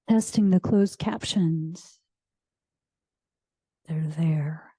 Testing the closed captions. They're there.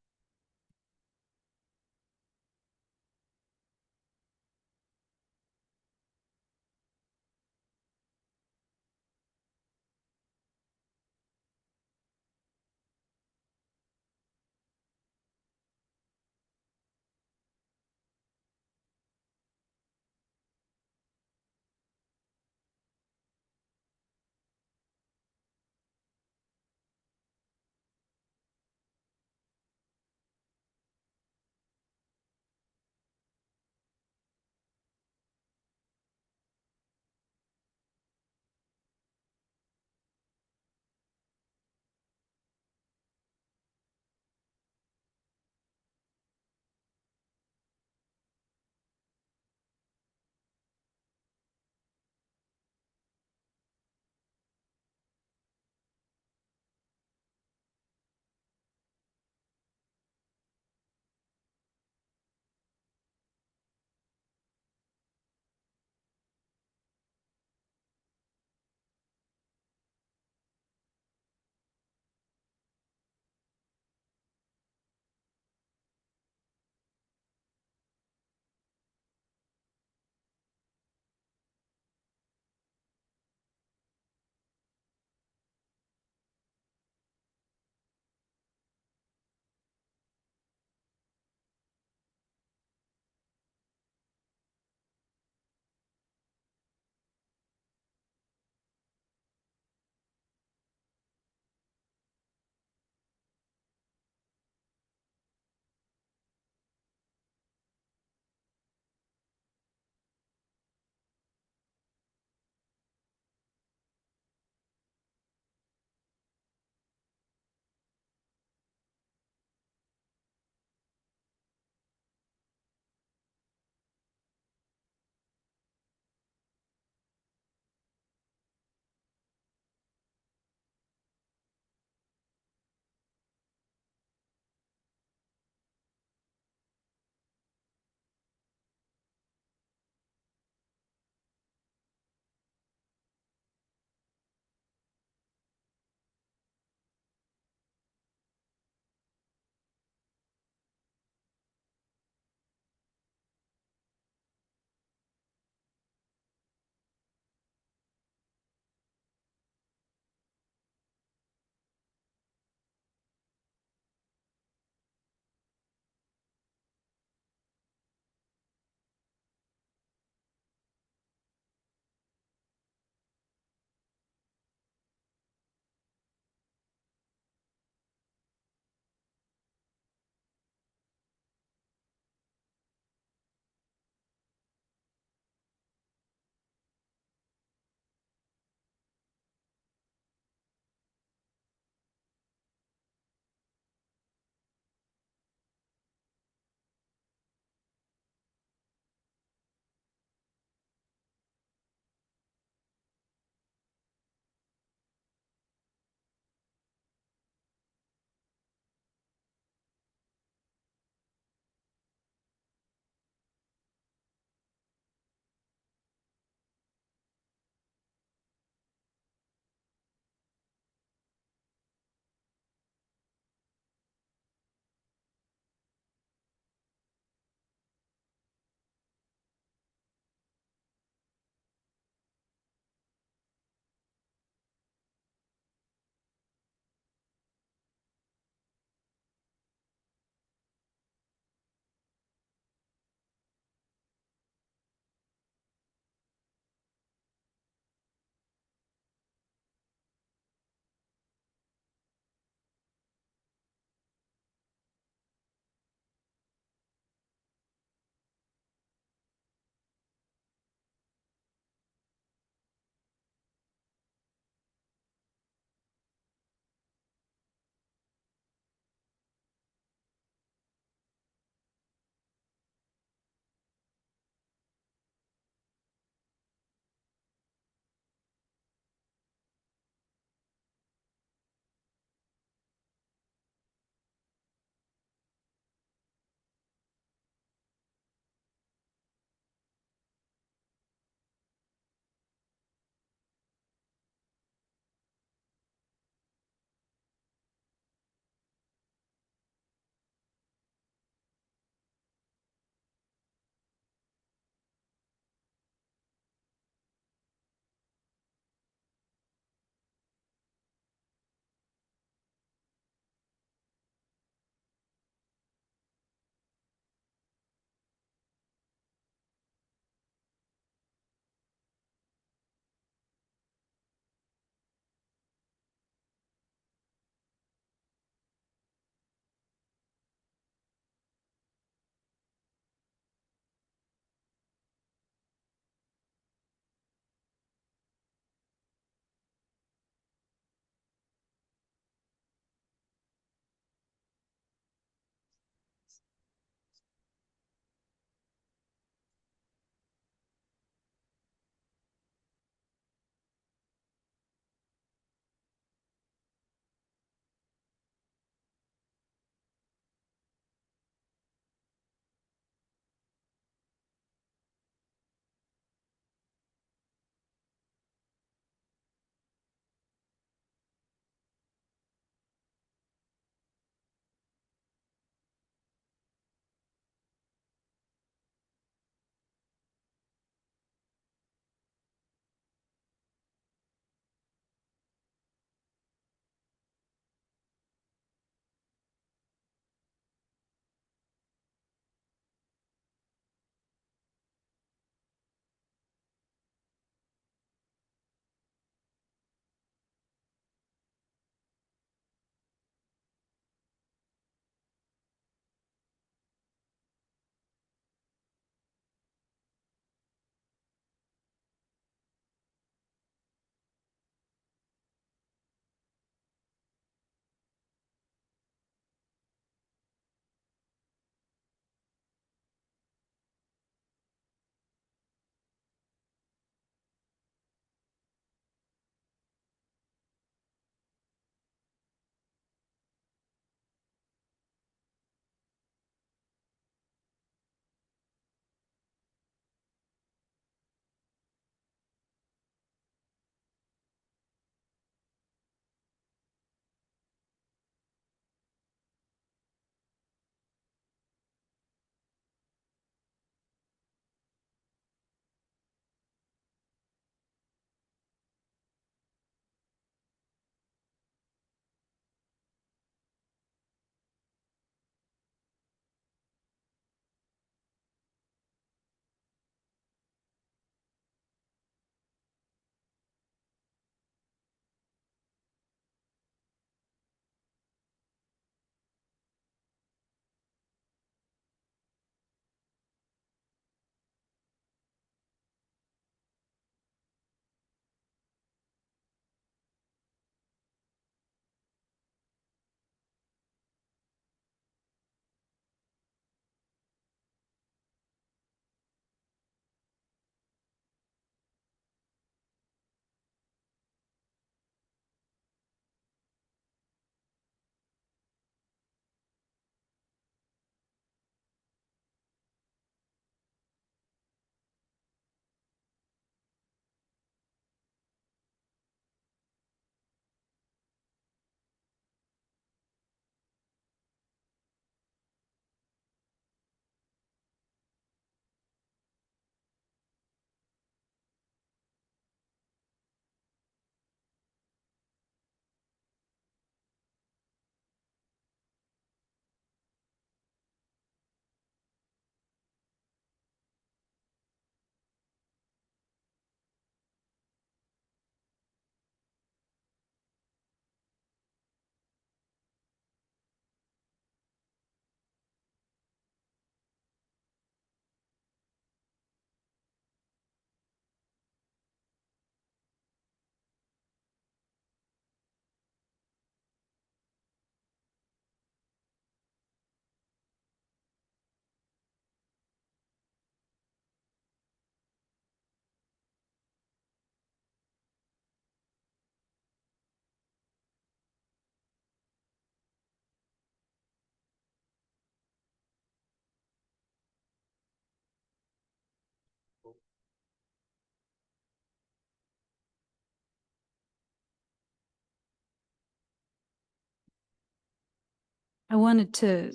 I wanted to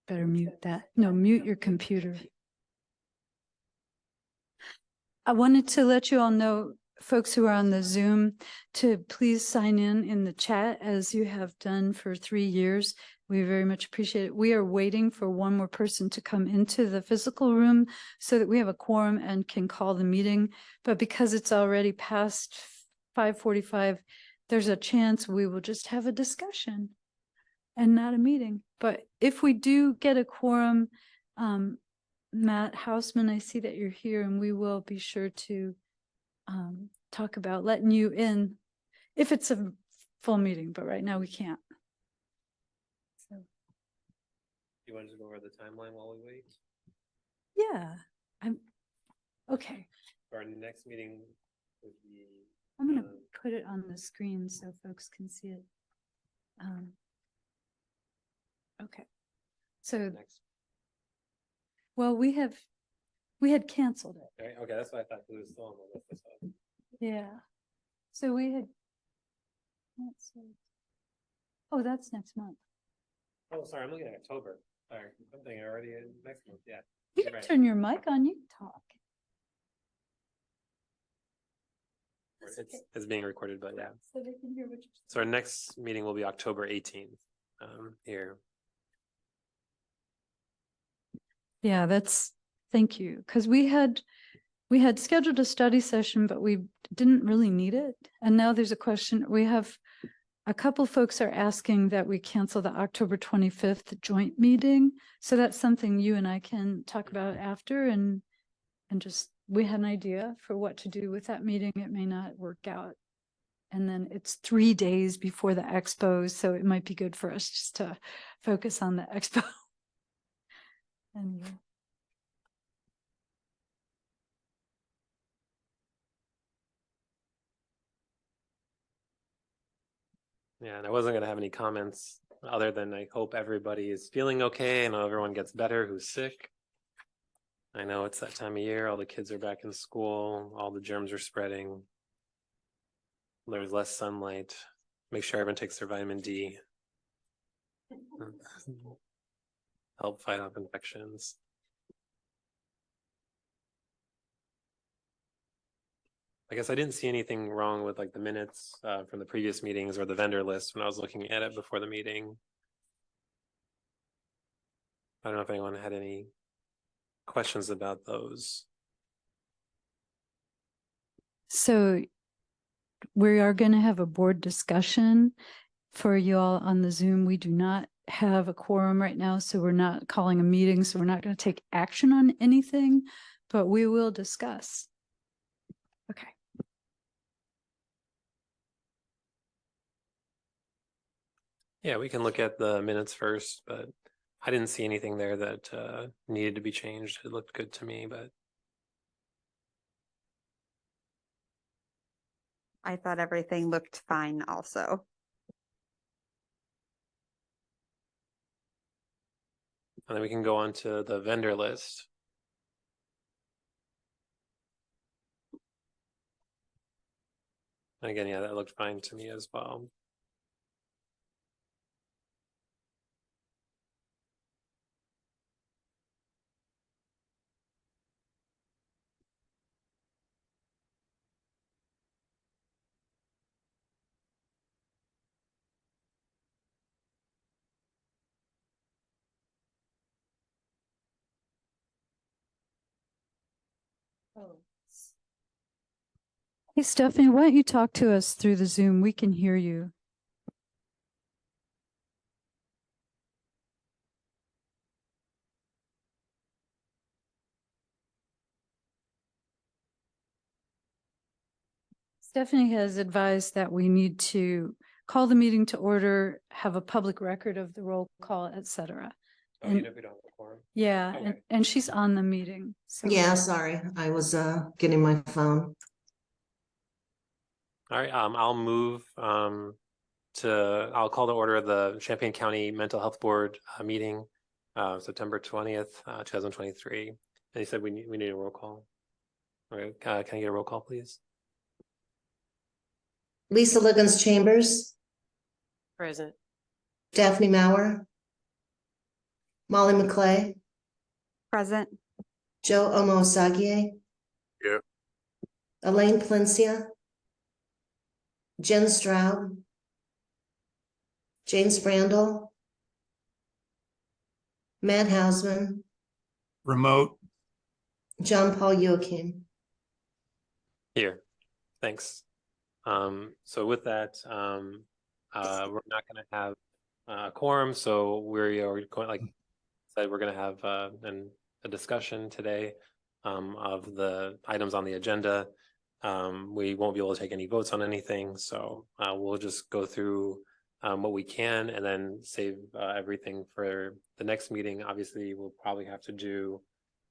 better mute that. No, mute your computer. I wanted to let you all know, folks who are on the Zoom, to please sign in the chat as you have done for 3 years. We very much appreciate it. We are waiting for one more person to come into the physical room so that we have a quorum and can call the meeting. But because it's already past 5:45, there's a chance we will just have a discussion and not a meeting. But if we do get a quorum, Matt Hausman, I see that you're here, and we will be sure to talk about letting you in if it's a full meeting, but right now we can't. So. You want to go over the timeline while we wait? Yeah, I'm okay. Our next meeting would be. I'm going to put it on the screen so folks can see it. Okay. So next. Well, we had canceled it. Okay, that's what I thought. It was still on the list. Yeah. So we had. Let's see. Oh, that's next month. Oh, sorry, I'm looking at October. Sorry, I'm thinking already in next month. Yeah. You can turn your mic on. You can talk. It's being recorded, but yeah. So they can hear what you're saying. So our next meeting will be October 18th here. Yeah, thank you. Because we had scheduled a study session, but we didn't really need it. And now there's a question. We have a couple folks are asking that we cancel the October 25th joint meeting. So that's something you and I can talk about after, and just, we had an idea for what to do with that meeting. It may not work out. And then it's 3 days before the expo, so it might be good for us just to focus on the expo. Anyway. Yeah, and I wasn't going to have any comments other than I hope everybody is feeling okay. I know everyone gets better who's sick. I know it's that time of year. All the kids are back in school. All the germs are spreading. There's less sunlight. Make sure everyone takes their vitamin D. Help fight off infections. I guess I didn't see anything wrong with like the minutes from the previous meetings or the vendor list when I was looking at it before the meeting. I don't know if anyone had any questions about those. So we are going to have a board discussion for you all on the Zoom. We do not have a quorum right now, so we're not calling a meeting. So we're not going to take action on anything, but we will discuss. Okay. Yeah, we can look at the minutes first, but I didn't see anything there that needed to be changed. It looked good to me, but. I thought everything looked fine also. And then we can go on to the vendor list. And again, yeah, that looked fine to me as well. Hey, Stephanie, why don't you talk to us through the Zoom? We can hear you. Stephanie has advised that we need to call the meeting to order, have a public record of the roll call, etc. Oh, even if we don't have a quorum? Yeah, Okay. and she's on the meeting. So. Yeah, sorry. I was getting my phone. All right, I'll move I'll call to order the Champaign County Mental Health Board meeting, September 20th, 2023. And you said we need a roll call. All right, can I get a roll call, please? Lisa Liggins Chambers. Present. Daphne Maurer, Molly McClay, Present. Joe Omosagie. Here. Elaine Palencia, Jen Stroud, Jane Sprandel, Matt Hausman, Remote. John Paul Joachim. Here, thanks. So with that, we're not gonna have a quorum, so we are going, like I said, we're gonna have a discussion today of the items on the agenda. We won't be able to take any votes on anything, so we'll just go through what we can and then save everything for the next meeting. Obviously, we'll probably have to do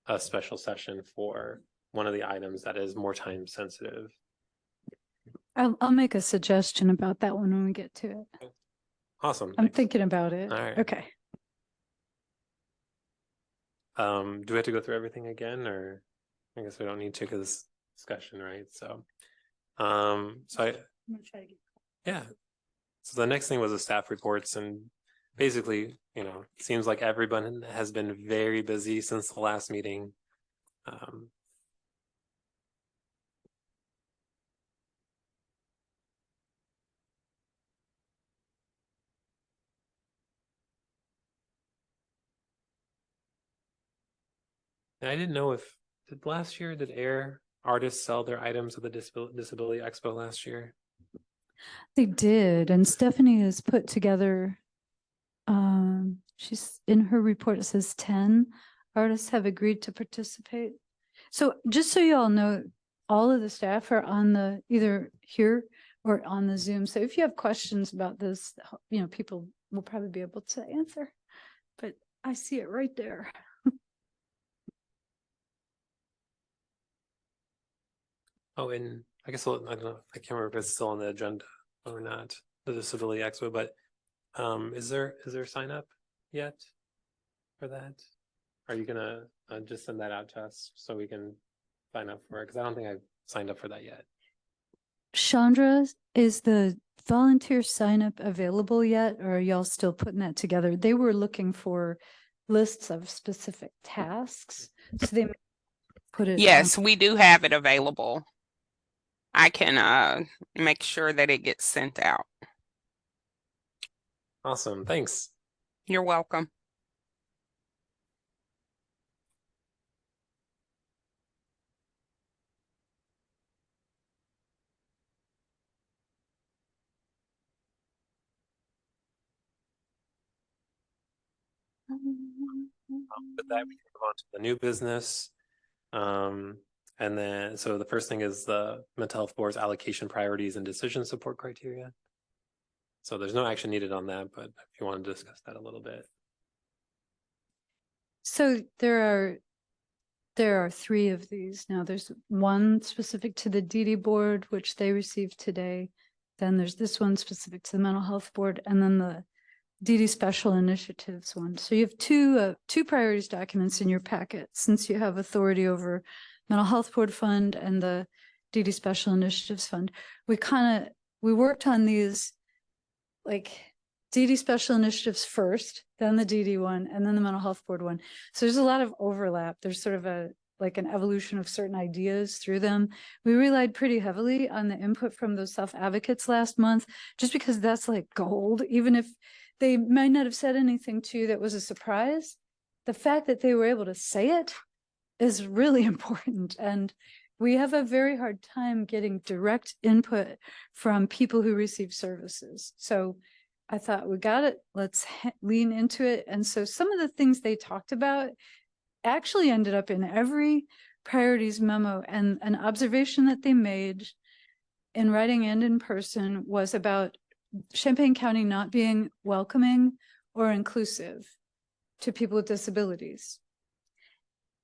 a special session for one of the items that is more time sensitive. I'll make a suggestion about that one when we get to it. Awesome. I'm thanks. thinking about it. All right. Okay. Do we have to go through everything again, or I guess we don't need to because discussion, right? So, yeah. So the next thing was the staff reports, and basically, you know, it seems like everyone has been very busy since the last meeting. And I didn't know if did Air artists sell their items at the Disability Expo last year? They did, and Stephanie has put together, she's in her report, it says 10 artists have agreed to participate. So just so you all know, all of the staff are on the, either here or on the Zoom. So if you have questions about this, you know, people will probably be able to answer, but I see it right there. Oh, and I guess I don't know. I can't remember if it's still on the agenda or not. The Disability Expo, but is there sign up yet for that? Are you gonna just send that out to us so we can sign up for it? Because I don't think I've signed up for that yet. Chandra, is the volunteer sign up available yet, or are y'all still putting that together? They were looking for lists of specific tasks, so they put it. Yes, we do have it available. I can make sure that it gets sent out. Awesome, thanks. You're welcome. With that, we can move on to the new business. And then, so the first thing is the mental health board's allocation priorities and decision support criteria. So there's no action needed on that, but if you want to discuss that a little bit. So there are 3 of these now. There's one specific to the DD board, which they received today. Then there's this one specific to the mental health board, and then the DD special initiatives one. So you have two priorities documents in your packet, since you have authority over mental health board fund and the DD special initiatives fund. We worked on these, like DD special initiatives first, then the DD one, and then the mental health board one. So there's a lot of overlap. There's sort of an evolution of certain ideas through them. We relied pretty heavily on the input from those self-advocates last month, just because that's like gold. Even if they might not have said anything to you that was a surprise, the fact that they were able to say it is really important. And we have a very hard time getting direct input from people who receive services. So I thought, we got it, let's lean into it. And so some of the things they talked about actually ended up in every priorities memo, and an observation that they made in writing and in person was about Champaign County not being welcoming or inclusive to people with disabilities.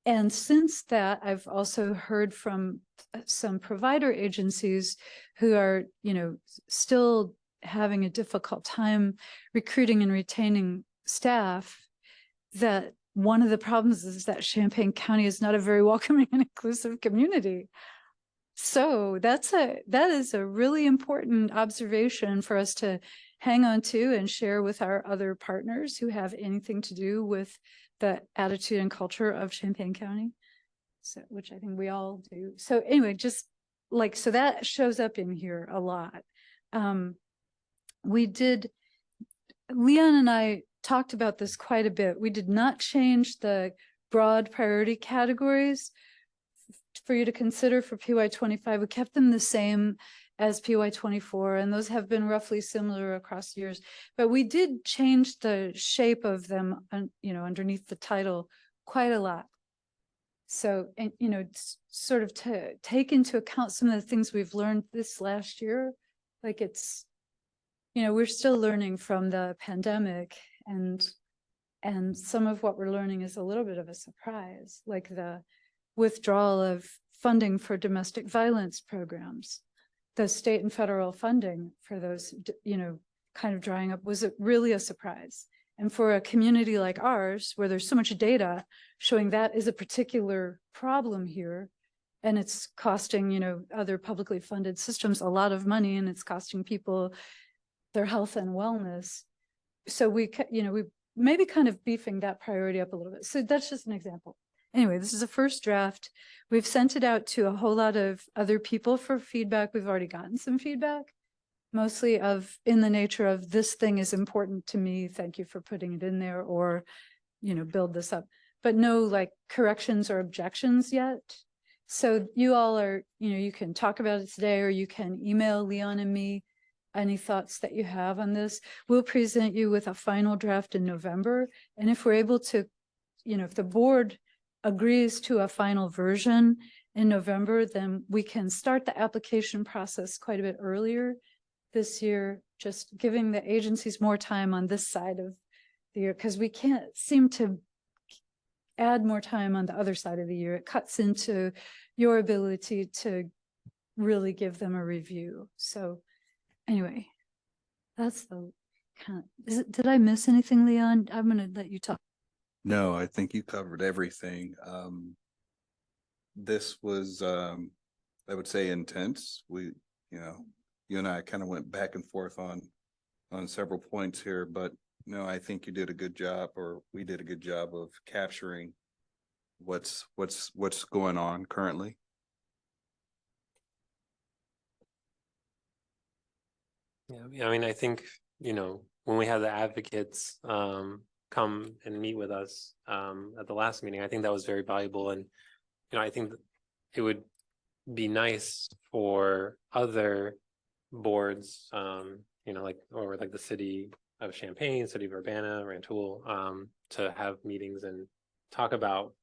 And since that, I've also heard from some provider agencies who are, you know, still having a difficult time recruiting and retaining staff, that one of the problems is that Champaign County is not a very welcoming and inclusive community. So that is a really important observation for us to hang on to and share with our other partners who have anything to do with the attitude and culture of Champaign County. So, which I think we all do. So anyway, just like, so that shows up in here a lot. Leon and I talked about this quite a bit. We did not change the broad priority categories for you to consider for PY25. We kept them the same as PY24, and those have been roughly similar across years. But we did change the shape of them, underneath the title quite a lot. So, and sort of to take into account some of the things we've learned this last year, like it's, we're still learning from the pandemic, and some of what we're learning is a little bit of a surprise, like the withdrawal of funding for domestic violence programs, the state and federal funding for those, kind of drying up was really a surprise. And for a community like ours, where there's so much data showing that is a particular problem here, and it's costing, other publicly funded systems a lot of money, and it's costing people their health and wellness. So we maybe kind of beefing that priority up a little bit. So that's just an example. Anyway, this is a first draft. We've sent it out to a whole lot of other people for feedback. We've already gotten some feedback, mostly in the nature of, this thing is important to me, thank you for putting it in there, or, build this up. But no like corrections or objections yet. So you all are, you can talk about it today, or you can email Leon and me any thoughts that you have on this. We'll present you with a final draft in November. And if we're able to, if the board agrees to a final version in November, then we can start the application process quite a bit earlier this year, just giving the agencies more time on this side of the year, because we can't seem to add more time on the other side of the year. It cuts into your ability to really give them a review. So anyway, that's the kind of, did I miss anything, Leon? I'm going to let you talk. No, I think you covered everything. This was, I would say, intense. We, you and I kind of went back and forth on several points here, but no, I think you did a good job, or we did a good job of capturing what's going on currently. Yeah, I mean, I think, when we had the advocates come and meet with us at the last meeting, I think that was very valuable. And, I think it would be nice for other boards, like the city of Champaign, city of Urbana, Rantoul, to have meetings and talk about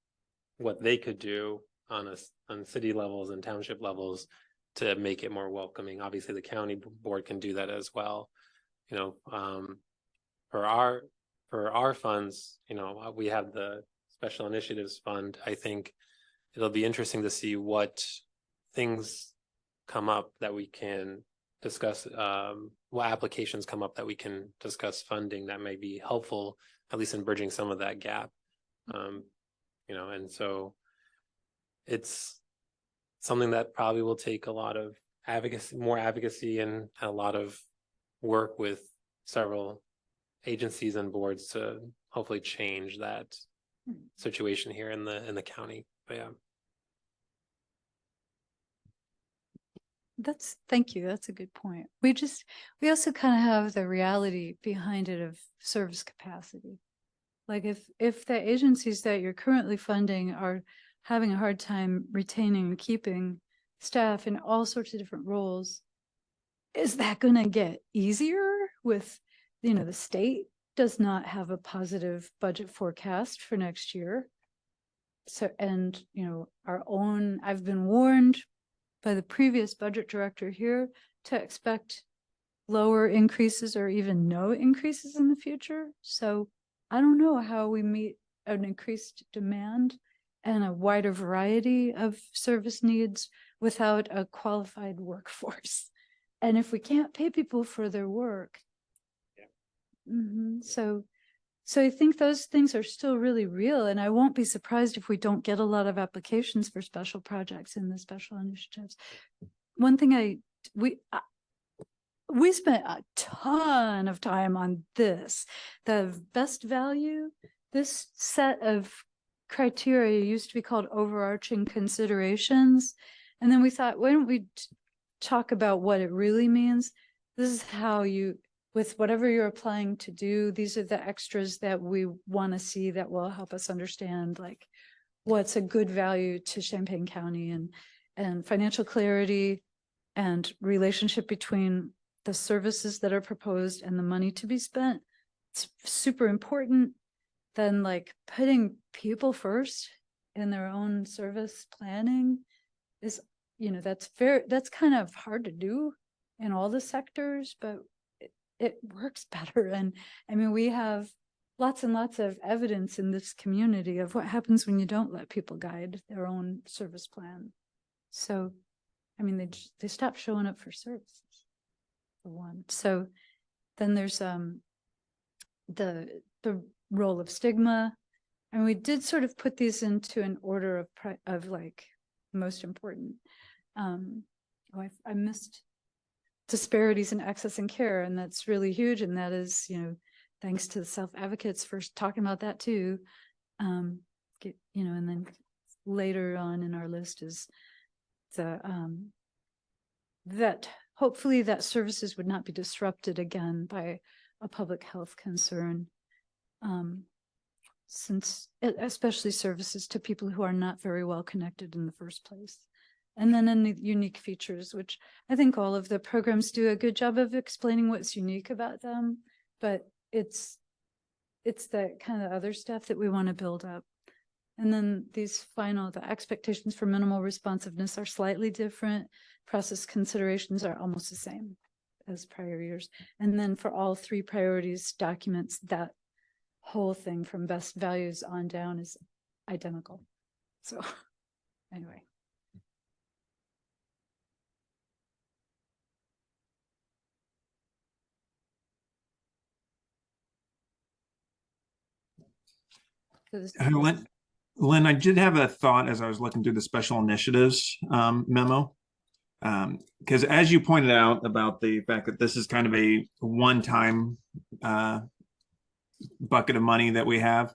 what they could do on city levels and township levels to make it more welcoming. Obviously, the county board can do that as well. For our funds, we have the Special Initiatives Fund. I think it'll be interesting to see what things come up that we can discuss, what applications come up that we can discuss funding that may be helpful, at least in bridging some of that gap. And so it's something that probably will take a lot of more advocacy and a lot of work with several agencies and boards to hopefully change that situation here in the county. But yeah. Thank you. That's a good point. We also kind of have the reality behind it of service capacity. Like if the agencies that you're currently funding are having a hard time retaining and keeping staff in all sorts of different roles, is that going to get easier with, the state does not have a positive budget forecast for next year. So, and, I've been warned by the previous budget director here to expect lower increases or even no increases in the future. So I don't know how we meet an increased demand and a wider variety of service needs without a qualified workforce. And if we can't pay people for their work, so I think those things are still really real, and I won't be surprised if we don't get a lot of applications for special projects in the special initiatives. One thing we spent a ton of time on this. The best value, this set of criteria used to be called overarching considerations. And then we thought, why don't we talk about what it really means? This is how you, with whatever you're applying to do, these are the extras that we want to see that will help us understand like what's a good value to Champaign County, and financial clarity and relationship between the services that are proposed and the money to be spent. It's super important. Then like putting people first in their own service planning is, that's kind of hard to do in all the sectors, but it works better. And I mean, we have lots and lots of evidence in this community of what happens when you don't let people guide their own service plan. So, I mean, they stop showing up for services, for one. So then there's the role of stigma, and we did sort of put these into an order of like most important. I missed disparities in access and care, and that's really huge. And that is, thanks to the self-advocates for talking about that too. And then later on in our list is the that hopefully that services would not be disrupted again by a public health concern, since especially services to people who are not very well connected in the first place. And then in the unique features, which I think all of the programs do a good job of explaining what's unique about them, but it's the kind of other stuff that we want to build up. And then these the expectations for minimal responsiveness are slightly different. Process considerations are almost the same as prior years. And then for all three priorities documents, that whole thing from best values on down is identical. So anyway. Lynn, I did have a thought as I was looking through the special initiatives memo. Because as you pointed out about the fact that this is kind of a one-time bucket of money that we have,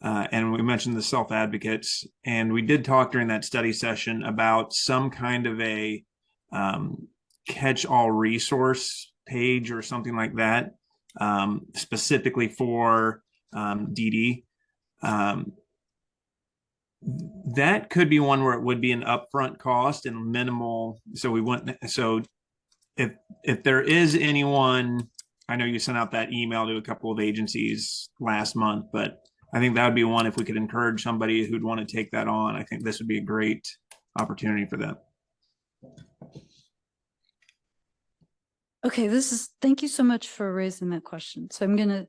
and we mentioned the self-advocates, and we did talk during that study session about some kind of a catch-all resource page or something like that, specifically for DD. That could be one where it would be an upfront cost and minimal. So if there is anyone, I know you sent out that email to a couple of agencies last month, but I think that would be one, if we could encourage somebody who'd want to take that on, I think this would be a great opportunity for them. Okay, thank you so much for raising that question. So I'm going to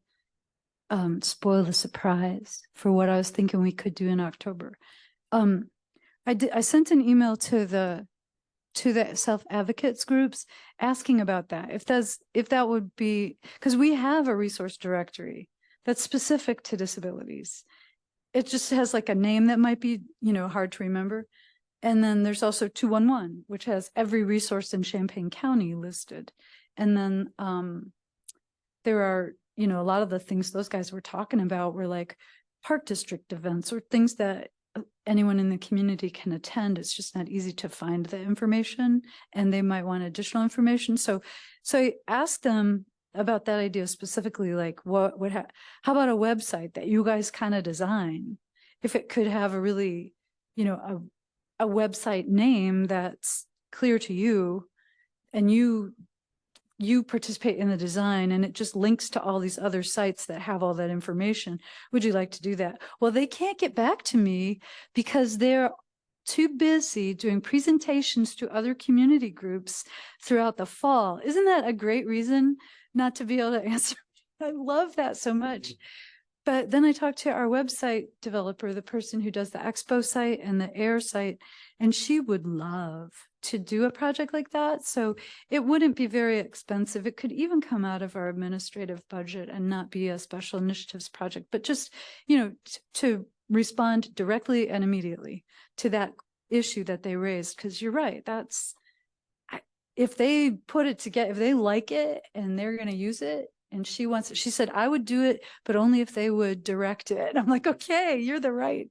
spoil the surprise for what I was thinking we could do in October. I sent an email to the self-advocates groups asking about that. If that would be, because we have a resource directory that's specific to disabilities. It just has like a name that might be, hard to remember. And then there's also 211, which has every resource in Champaign County listed. And then there are, a lot of the things those guys were talking about were like park district events or things that anyone in the community can attend. It's just not easy to find the information, and they might want additional information. So I asked them about that idea specifically, like how about a website that you guys kind of design? If it could have a really, a website name that's clear to you, and you participate in the design, and it just links to all these other sites that have all that information. Would you like to do that? Well, they can't get back to me because they're too busy doing presentations to other community groups throughout the fall. Isn't that a great reason not to be able to answer? I love that so much. But then I talked to our website developer, the person who does the Expo site and the Air site, and she would love to do a project like that. So it wouldn't be very expensive. It could even come out of our administrative budget and not be a special initiatives project, but just, to respond directly and immediately to that issue that they raised. Because you're right, if they put it together, if they like it and they're going to use it and she wants it, she said, I would do it, but only if they would direct it. I'm like, okay, you're the right,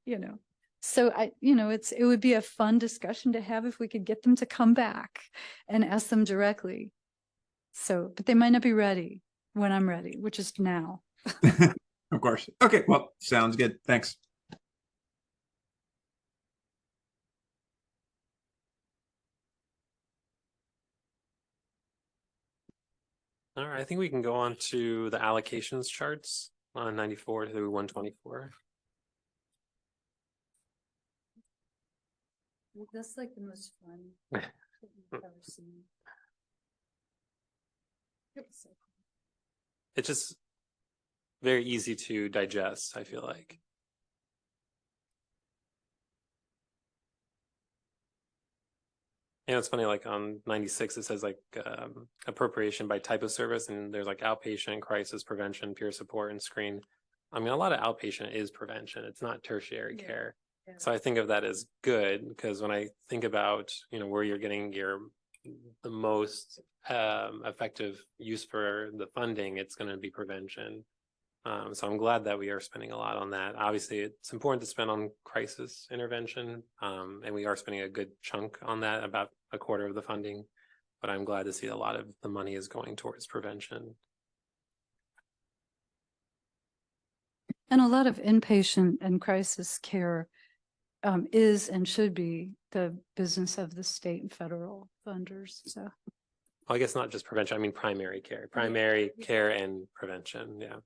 you know. So it would be a fun discussion to have if we could get them to come back and ask them directly. So, but they might not be ready when I'm ready, which is now. Of course. Okay. Well, sounds good. Thanks. All right, I think we can go on to the allocations charts on 94 through 124. That's like the most fun I've ever seen. It's just very easy to digest, I feel like. And it's funny, like on 96, it says like appropriation by type of service, and there's like outpatient, crisis prevention, peer support, and screen. I mean, a lot of outpatient is prevention. It's not tertiary care. Yeah. So I think of that as good, because when I think about, where you're getting the most effective use for the funding, it's going to be prevention. So I'm glad that we are spending a lot on that. Obviously, it's important to spend on crisis intervention, and we are spending a good chunk on that, about a quarter of the funding. But I'm glad to see a lot of the money is going towards prevention. And a lot of inpatient and crisis care is and should be the business of the state and federal funders. So, Well, I guess not just prevention. I mean primary care and prevention. Yeah.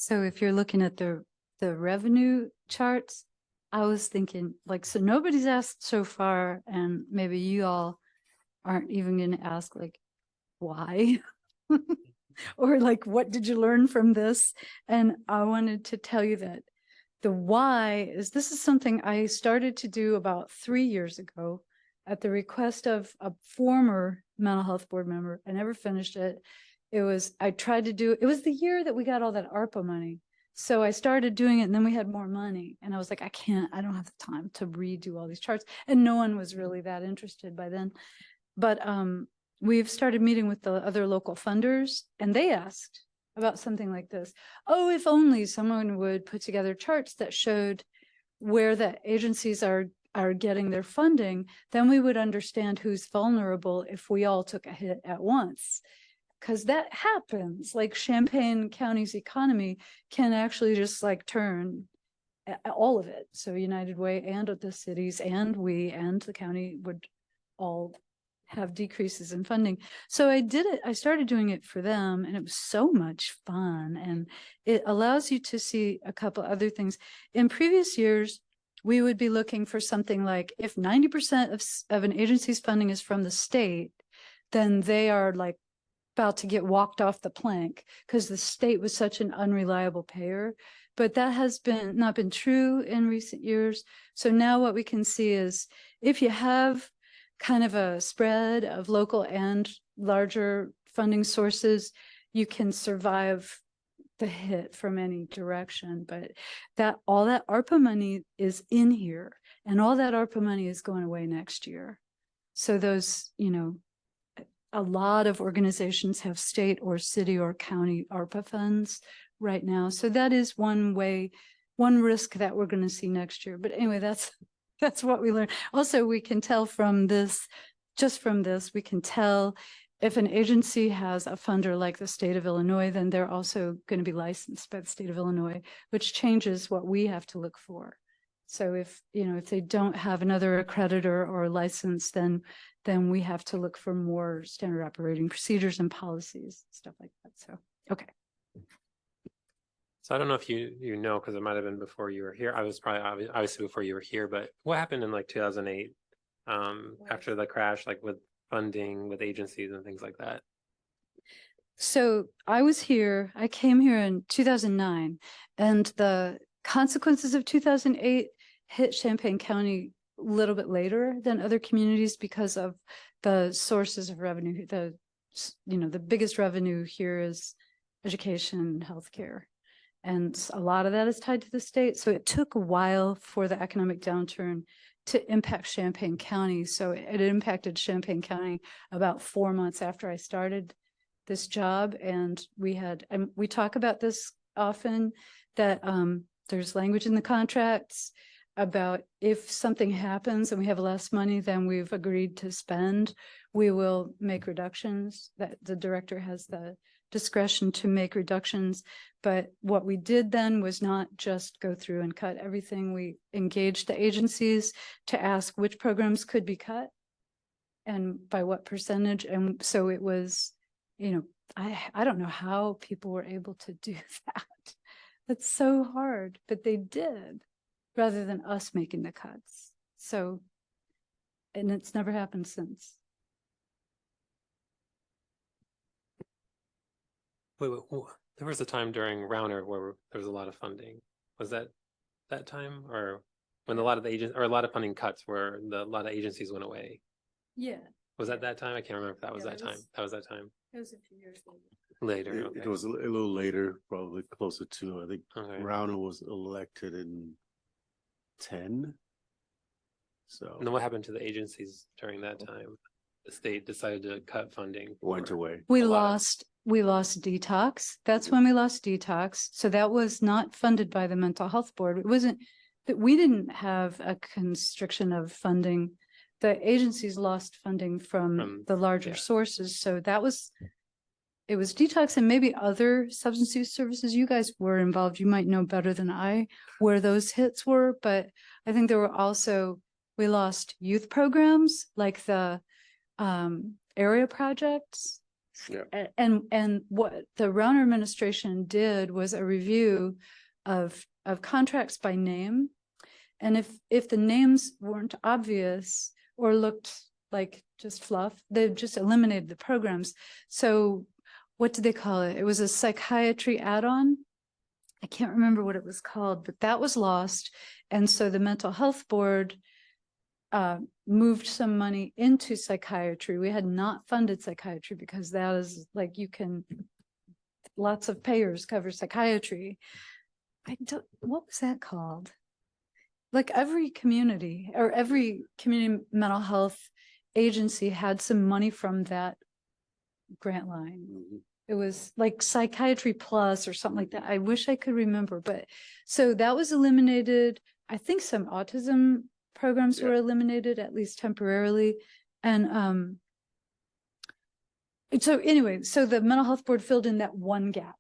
so if you're looking at the revenue charts, I was thinking like, so nobody's asked so far, and maybe you all aren't even going to ask like, why? Or like, what did you learn from this? And I wanted to tell you that the why is, this is something I started to do about 3 years ago at the request of a former mental health board member. I never finished it. It was the year that we got all that ARPA money. So I started doing it, and then we had more money. And I was like, I don't have the time to redo all these charts. And no one was really that interested by then. But we've started meeting with the other local funders, and they asked about something like this. Oh, if only someone would put together charts that showed where the agencies are getting their funding, then we would understand who's vulnerable if we all took a hit at once. Because that happens. Like Champaign County's economy can actually just like turn all of it. So United Way and the cities and we and the county would all have decreases in funding. So I did it. I started doing it for them, and it was so much fun. And it allows you to see a couple other things. In previous years, we would be looking for something like, if 90% of an agency's funding is from the state, then they are like about to get walked off the plank because the state was such an unreliable payer. But that has not been true in recent years. So now what we can see is, if you have kind of a spread of local and larger funding sources, you can survive the hit from any direction. But all that ARPA money is in here, and all that ARPA money is going away next year. So those, a lot of organizations have state or city or county ARPA funds right now. So that is one risk that we're going to see next year. But anyway, that's what we learned. Also, we can tell from this, we can tell if an agency has a funder like the state of Illinois, then they're also going to be licensed by the state of Illinois, which changes what we have to look for. So if they don't have another accreditor or license, then we have to look for more standard operating procedures and policies, stuff like that. So, okay. So I don't know if you know, because it might have been before you were here. I was probably obviously before you were here, but what happened in like 2008 after the crash, like with funding with agencies and things like that? So I came here in 2009, and the consequences of 2008 hit Champaign County a little bit later than other communities because of the sources of revenue. The biggest revenue here is education and healthcare. And a lot of that is tied to the state. So it took a while for the economic downturn to impact Champaign County. So it impacted Champaign County about 4 months after I started this job. And we talk about this often, that there's language in the contracts about if something happens and we have less money than we've agreed to spend, we will make reductions. That the director has the discretion to make reductions. But what we did then was not just go through and cut everything. We engaged the agencies to ask which programs could be cut and by what percentage. And so it was, I don't know how people were able to do that. That's so hard, but they did, rather than us making the cuts. So, and it's never happened since. Wait, there was a time during Rauner where there was a lot of funding. Was that time, or when a lot of funding cuts where a lot of agencies went away? Yeah. Was that time? I can't remember if that was that time. That was that time. It was a few years later. Later. It Okay. was a little later, probably closer to, I think Okay. Rauner was elected in 10. So And then what happened to the agencies during that time? The state decided to cut funding. went for- away. We A lot of- lost detox. That's when we lost detox. So that was not funded by the mental health board. It wasn't that we didn't have a constriction of funding. The agencies lost funding from the larger yeah. sources. So it was detox and maybe other substance use services. You guys were involved. You might know better than I where those hits were, but I think there were also, we lost youth programs like the area projects. Yeah. And what the Rauner administration did was a review of contracts by name. And if the names weren't obvious or looked like just fluff, they just eliminated the programs. So what did they call it? It was a psychiatry add-on. I can't remember what it was called, but that was lost. And so the mental health board moved some money into psychiatry. We had not funded psychiatry because that is like, lots of payers cover psychiatry. What was that called? Like every community or every community mental health agency had some money from that grant line. Mhm. It was like Psychiatry Plus or something like that. I wish I could remember, but so that was eliminated. I think some autism programs were eliminated, at least temporarily. And so anyway, so the mental health board filled in that one gap,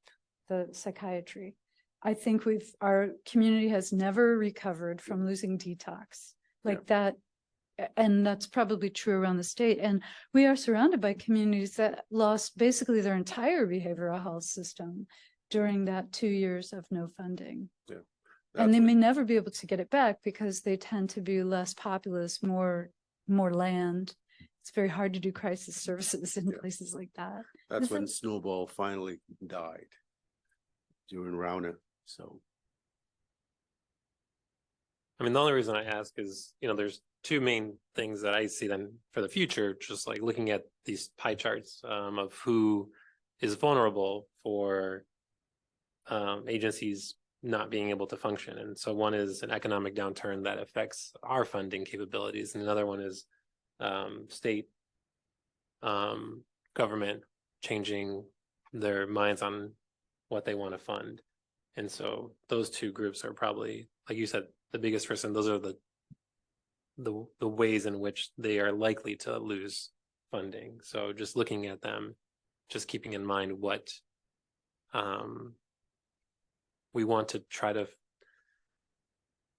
the psychiatry. I think our community has never recovered from losing detox like that. And that's probably true around the state. And we are surrounded by communities that lost basically their entire behavioral health system during that 2 years of no funding. Yeah. And they That's may never be able to get it back because they tend to be less populous, more land. It's very hard to do crisis services in places like that. That's Is when that- Snowball finally died during Rauner. So I mean, the only reason I ask is, there's two main things that I see then for the future, just like looking at these pie charts of who is vulnerable for agencies not being able to function. And so one is an economic downturn that affects our funding capabilities. And another one is state government changing their minds on what they want to fund. And so those two groups are probably, like you said, the biggest risk, and those are the ways in which they are likely to lose funding. So just looking at them, just keeping in mind what we want to try to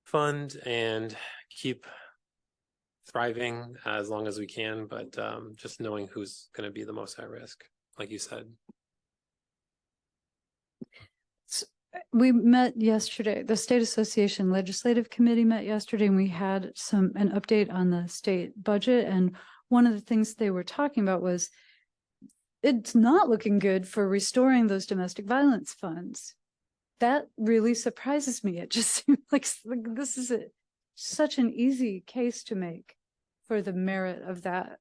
fund and keep thriving as long as we can, but just knowing who's going to be the most at risk, like you said. We met yesterday, the State Association Legislative Committee met yesterday, and we had an update on the state budget. And one of the things they were talking about was it's not looking good for restoring those domestic violence funds. That really surprises me. It just seems like this is such an easy case to make for the merit of that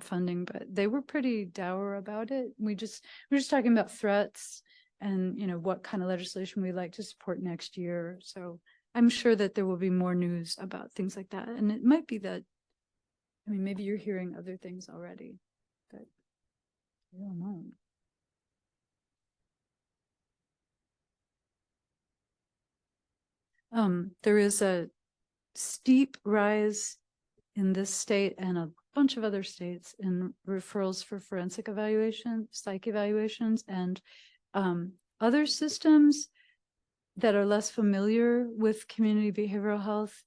funding, but they were pretty dour about it. We're just talking about threats and, you know, what kind of legislation we'd like to support next year. So I'm sure that there will be more news about things like that. And it might be that, I mean, maybe you're hearing other things already, but I don't know. There is a steep rise in this state and a bunch of other states in referrals for forensic evaluation, psych evaluations, and other systems that are less familiar with community behavioral health,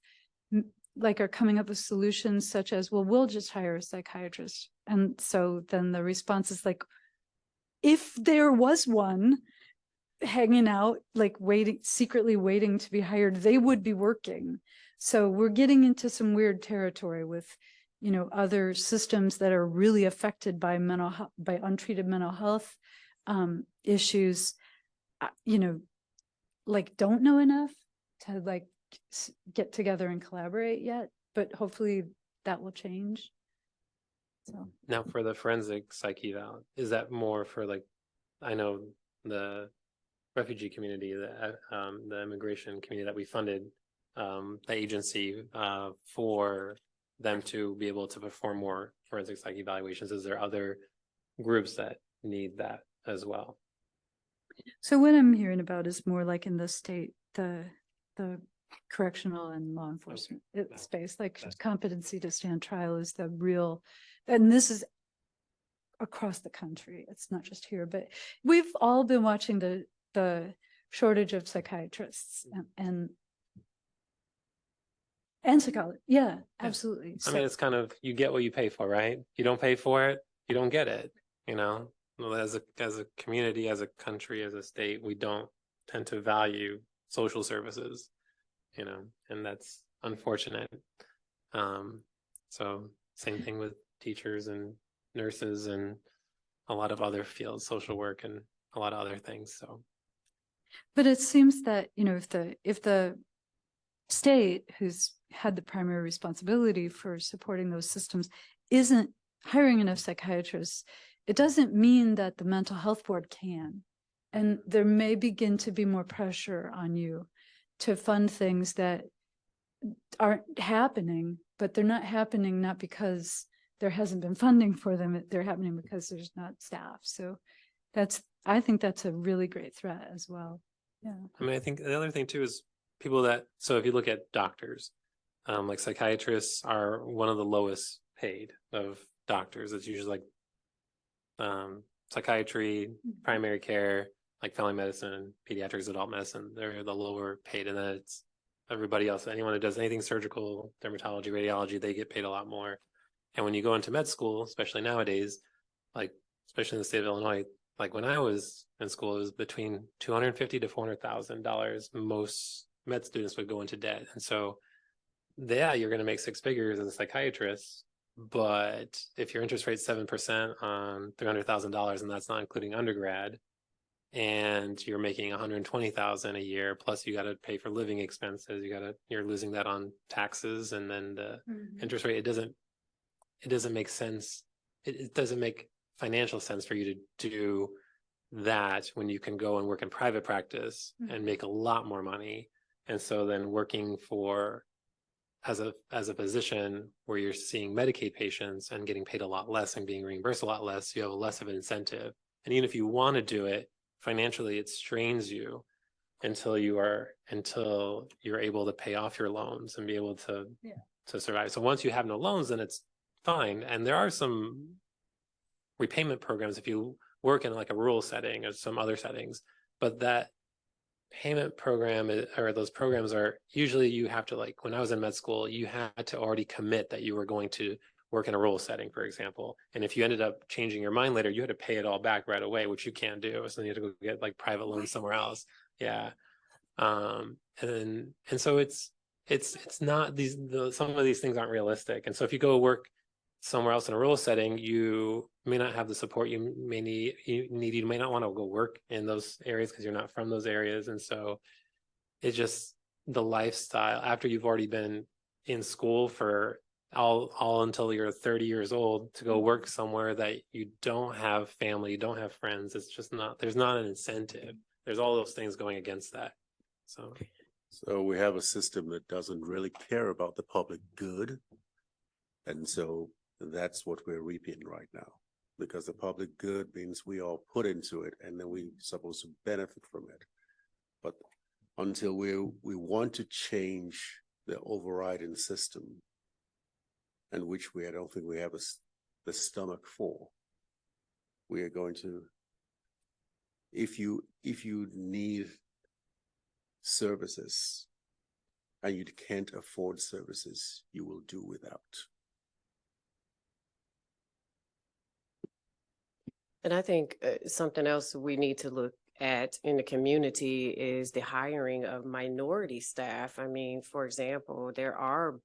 like are coming up with solutions such as, well, we'll just hire a psychiatrist. And so then the response is like, if there was one hanging out, like secretly waiting to be hired, they would be working. So we're getting into some weird territory with, you know, other systems that are really affected by by untreated mental health issues, you know, like don't know enough to like get together and collaborate yet, but hopefully that will change. So Now for the forensic psych eval, is that more for like, I know the refugee community, the immigration community that we funded, the agency for them to be able to perform more forensic psych evaluations. Is there other groups that need that as well? So what I'm hearing about is more like in the state, the correctional and law enforcement space, like competency to stand trial is the real, and this is across the country. It's not just here, but we've all been watching the shortage of psychiatrists and psychology. Yeah, absolutely. I mean, it's kind of, you get what you pay for, right? You don't pay for it, you don't get it, you know? Well, as a community, as a country, as a state, we don't tend to value social services, you know, and that's unfortunate. So same thing with teachers and nurses and a lot of other fields, social work and a lot of other things. So, but it seems that, you know, if the state, who's had the primary responsibility for supporting those systems, isn't hiring enough psychiatrists, it doesn't mean that the mental health board can. And there may begin to be more pressure on you to fund things that aren't happening, but they're not happening not because there hasn't been funding for them, they're happening because there's not staff. So I think that's a really great threat as well. Yeah. I mean, I think the other thing too is people that, so if you look at doctors, like psychiatrists are one of the lowest paid of doctors. It's usually like psychiatry, primary care, like family medicine, pediatrics, adult medicine, they're the lower paid. And then it's everybody else, anyone that does anything surgical, dermatology, radiology, they get paid a lot more. And when you go into med school, especially nowadays, like, especially in the state of Illinois, like when I was in school, it was between $250,000 to $400,000. Most med students would go into debt. And so, yeah, you're going to make six figures as a psychiatrist. But if your interest rate's 7% on $300,000, and that's not including undergrad, and you're making $120,000 a year, plus you got to pay for living expenses, you're losing that on taxes, and then the interest rate, it doesn't make sense. It doesn't make financial sense for you to do that when you can go and work in private practice and make a lot more money. And so then working for as a physician where you're seeing Medicaid patients and getting paid a lot less and being reimbursed a lot less, you have a less of an incentive. And even if you want to do it financially, it strains you until you're able to pay off your loans and be able to survive. So once you have no loans, then it's fine. And there are some repayment programs if you work in like a rural setting or some other settings, but that payment program or those programs are usually, you have to, like when I was in med school, you had to already commit that you were going to work in a rural setting, for example. And if you ended up changing your mind later, you had to pay it all back right away, which you can't do. So then you had to go get like private loans somewhere else. Yeah. And so it's not some of these things aren't realistic. And so if you go work somewhere else in a rural setting, you may not have the support you may need. You may not want to go work in those areas because you're not from those areas, and so it's just the lifestyle after you've already been in school for all until you're 30 years old to go work somewhere that you don't have family, you don't have friends. It's just not, there's not an incentive. There's all those things going against that. So we have a system that doesn't really care about the public good. And so that's what we're reaping right now, because the public good means we all put into it and then we're supposed to benefit from it. But until we want to change the overriding system, and which I don't think we have the stomach for, we are going to, if you need services and you can't afford services, you will do without. And I think something else we need to look at in the community is the hiring of minority staff. I mean, for example, there are,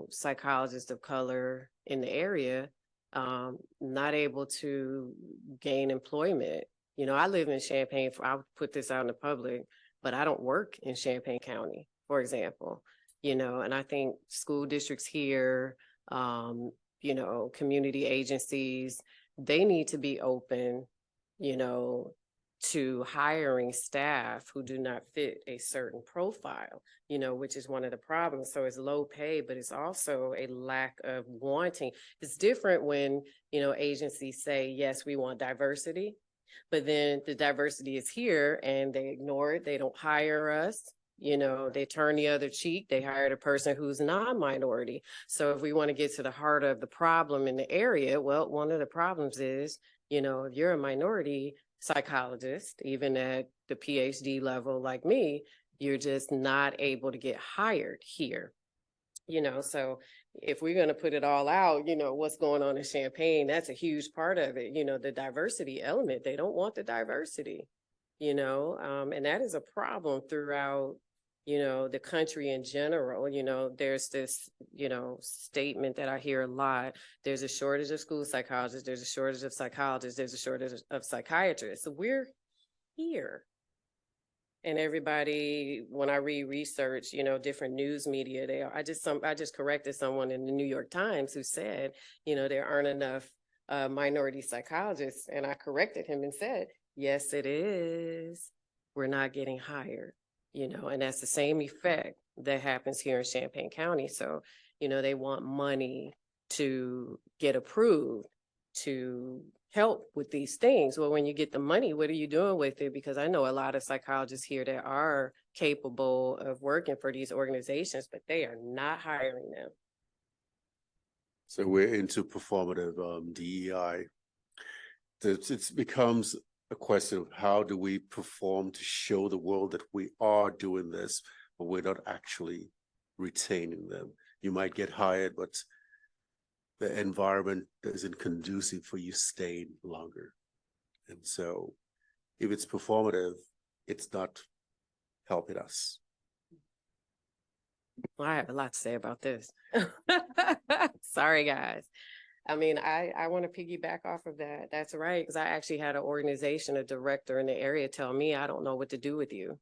psychologists of color in the area not able to gain employment. I live in Champaign. I'll put this out in the public, but I don't work in Champaign County, for example. And I think school districts here, community agencies, they need to be open, to hiring staff who do not fit a certain profile, which is one of the problems. So it's low pay, but it's also a lack of wanting. It's different when, agencies say, yes, we want diversity, but then the diversity is here and they ignore it. They don't hire us. They turn the other cheek. They hired a person who's non-minority. So if we want to get to the heart of the problem in the area, well, one of the problems is, if you're a minority psychologist, even at the PhD level like me, you're just not able to get hired here. So if we're going to put it all out, what's going on in Champaign, that's a huge part of it. The diversity element, they don't want the diversity, and that is a problem throughout, the country in general. There's this, statement that I hear a lot. There's a shortage of school psychologists. There's a shortage of psychologists. There's a shortage of psychiatrists. So we're here. And everybody, when I read research, different news media, I just corrected someone in the New York Times who said, there aren't enough minority psychologists. And I corrected him and said, yes, it is. We're not getting hired, and that's the same effect that happens here in Champaign County. So, they want money to get approved to help with these things. Well, when you get the money, what are you doing with it? Because I know a lot of psychologists here that are capable of working for these organizations, but they are not hiring them. So we're into performative DEI. It becomes a question of how do we perform to show the world that we are doing this, but we're not actually retaining them. You might get hired, but the environment isn't conducive for you staying longer. And so if it's performative, it's not helping us. Well, I have a lot to say about this. Sorry, guys. I mean, I want to piggyback off of that. That's right. Because I actually had an organization, a director in the area tell me, I don't know what to do with you.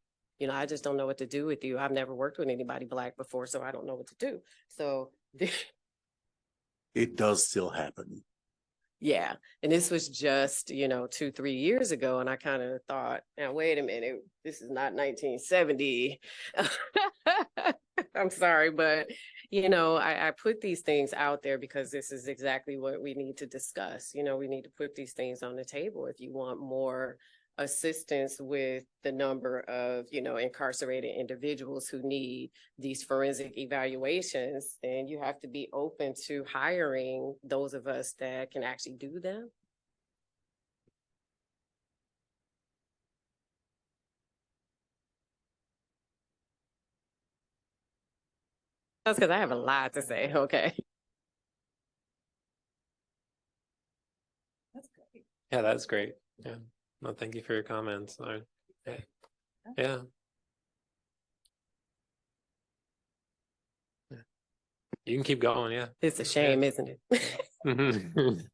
I just don't know what to do with you. I've never worked with anybody Black before, so I don't know what to do. So it does still happen. Yeah. And this was just, 2-3 years ago. And I kind of thought, now, wait a minute, this is not 1970. I'm sorry, but, I put these things out there because this is exactly what we need to discuss. We need to put these things on the table. If you want more assistance with the number of, incarcerated individuals who need these forensic evaluations, then you have to be open to hiring those of us that can actually do them. That's because I have a lot to say. Okay. That's great. yeah, that's great. Yeah. No, thank you for your comments. Yeah. You can keep going, yeah. It's a shame, isn't it? Mhm.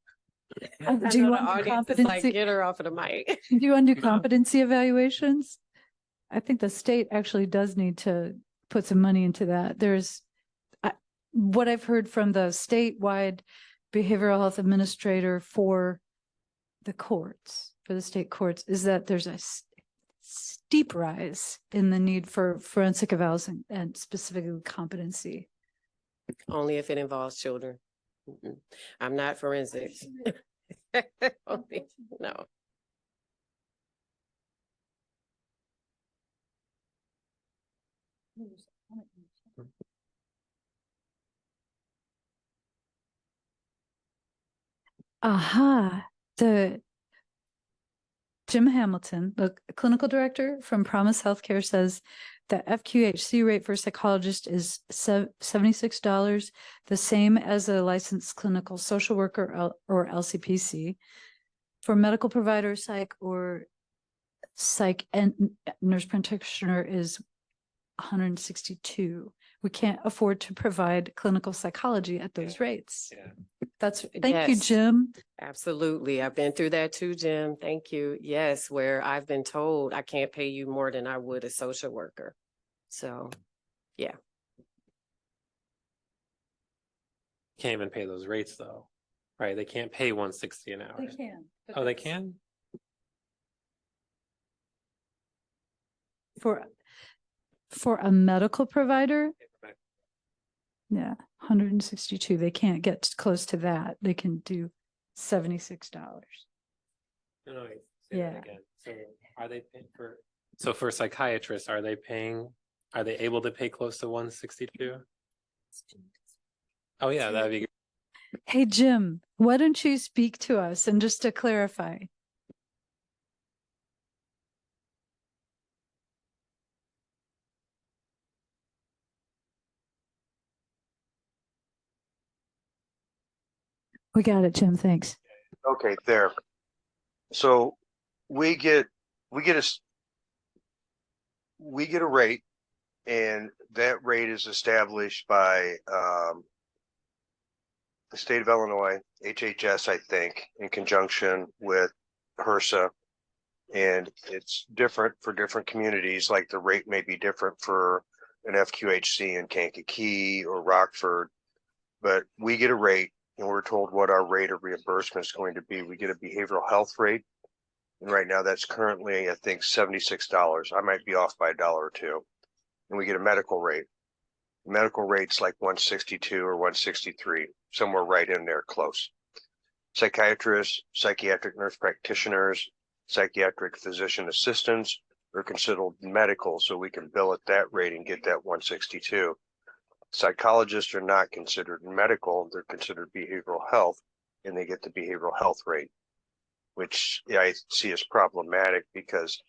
I do you know want the the audience is like, competency- get her off of the mic. Do you want to do No. competency evaluations? I think the state actually does need to put some money into that. What I've heard from the statewide behavioral health administrator for the courts, for the state courts, is that there's a steep rise in the need for forensic evals and specifically competency. Only if it involves children. Mm-mm. I'm not forensics. No. Aha, the Jim Hamilton, the clinical director from Promise Healthcare, says the FQHC rate for a psychologist is $76, the same as a licensed clinical social worker or LCPC. For medical provider, psych and nurse practitioner is 162. We can't afford to provide clinical psychology at those rates. Yeah. Thank you, Yes. Jim. Absolutely. I've been through that too, Jim. Thank you. Yes, where I've been told I can't pay you more than I would a social worker. So, yeah. Can't even pay those rates though, right? They can't pay 160 an hour. They can. but Oh, they that's- can? For a medical provider, yeah, 162. They can't get close to that. They can do $76. No, wait, say that Yeah. again. So are they paying so for psychiatrists, are they able to pay close to 162? Oh, yeah, that'd be good. Hey, Jim, why don't you speak to us and just to clarify? We got it, Jim. Thanks. Okay, there. So we get a rate, and that rate is established by the state of Illinois, HHS, I think, in conjunction with HRSA. And it's different for different communities, like the rate may be different for an FQHC in Kankakee or Rockford, but we get a rate and we're told what our rate of reimbursement is going to be. We get a behavioral health rate. And right now that's currently, I think, $76. I might be off by $1 or $2. And we get a medical rate. The medical rate's like 162 or 163, somewhere right in there close. Psychiatrists, psychiatric nurse practitioners, psychiatric physician assistants are considered medical, so we can bill at that rate and get that 162. Psychologists are not considered medical, they're considered behavioral health, and they get the behavioral health rate, which I see as problematic because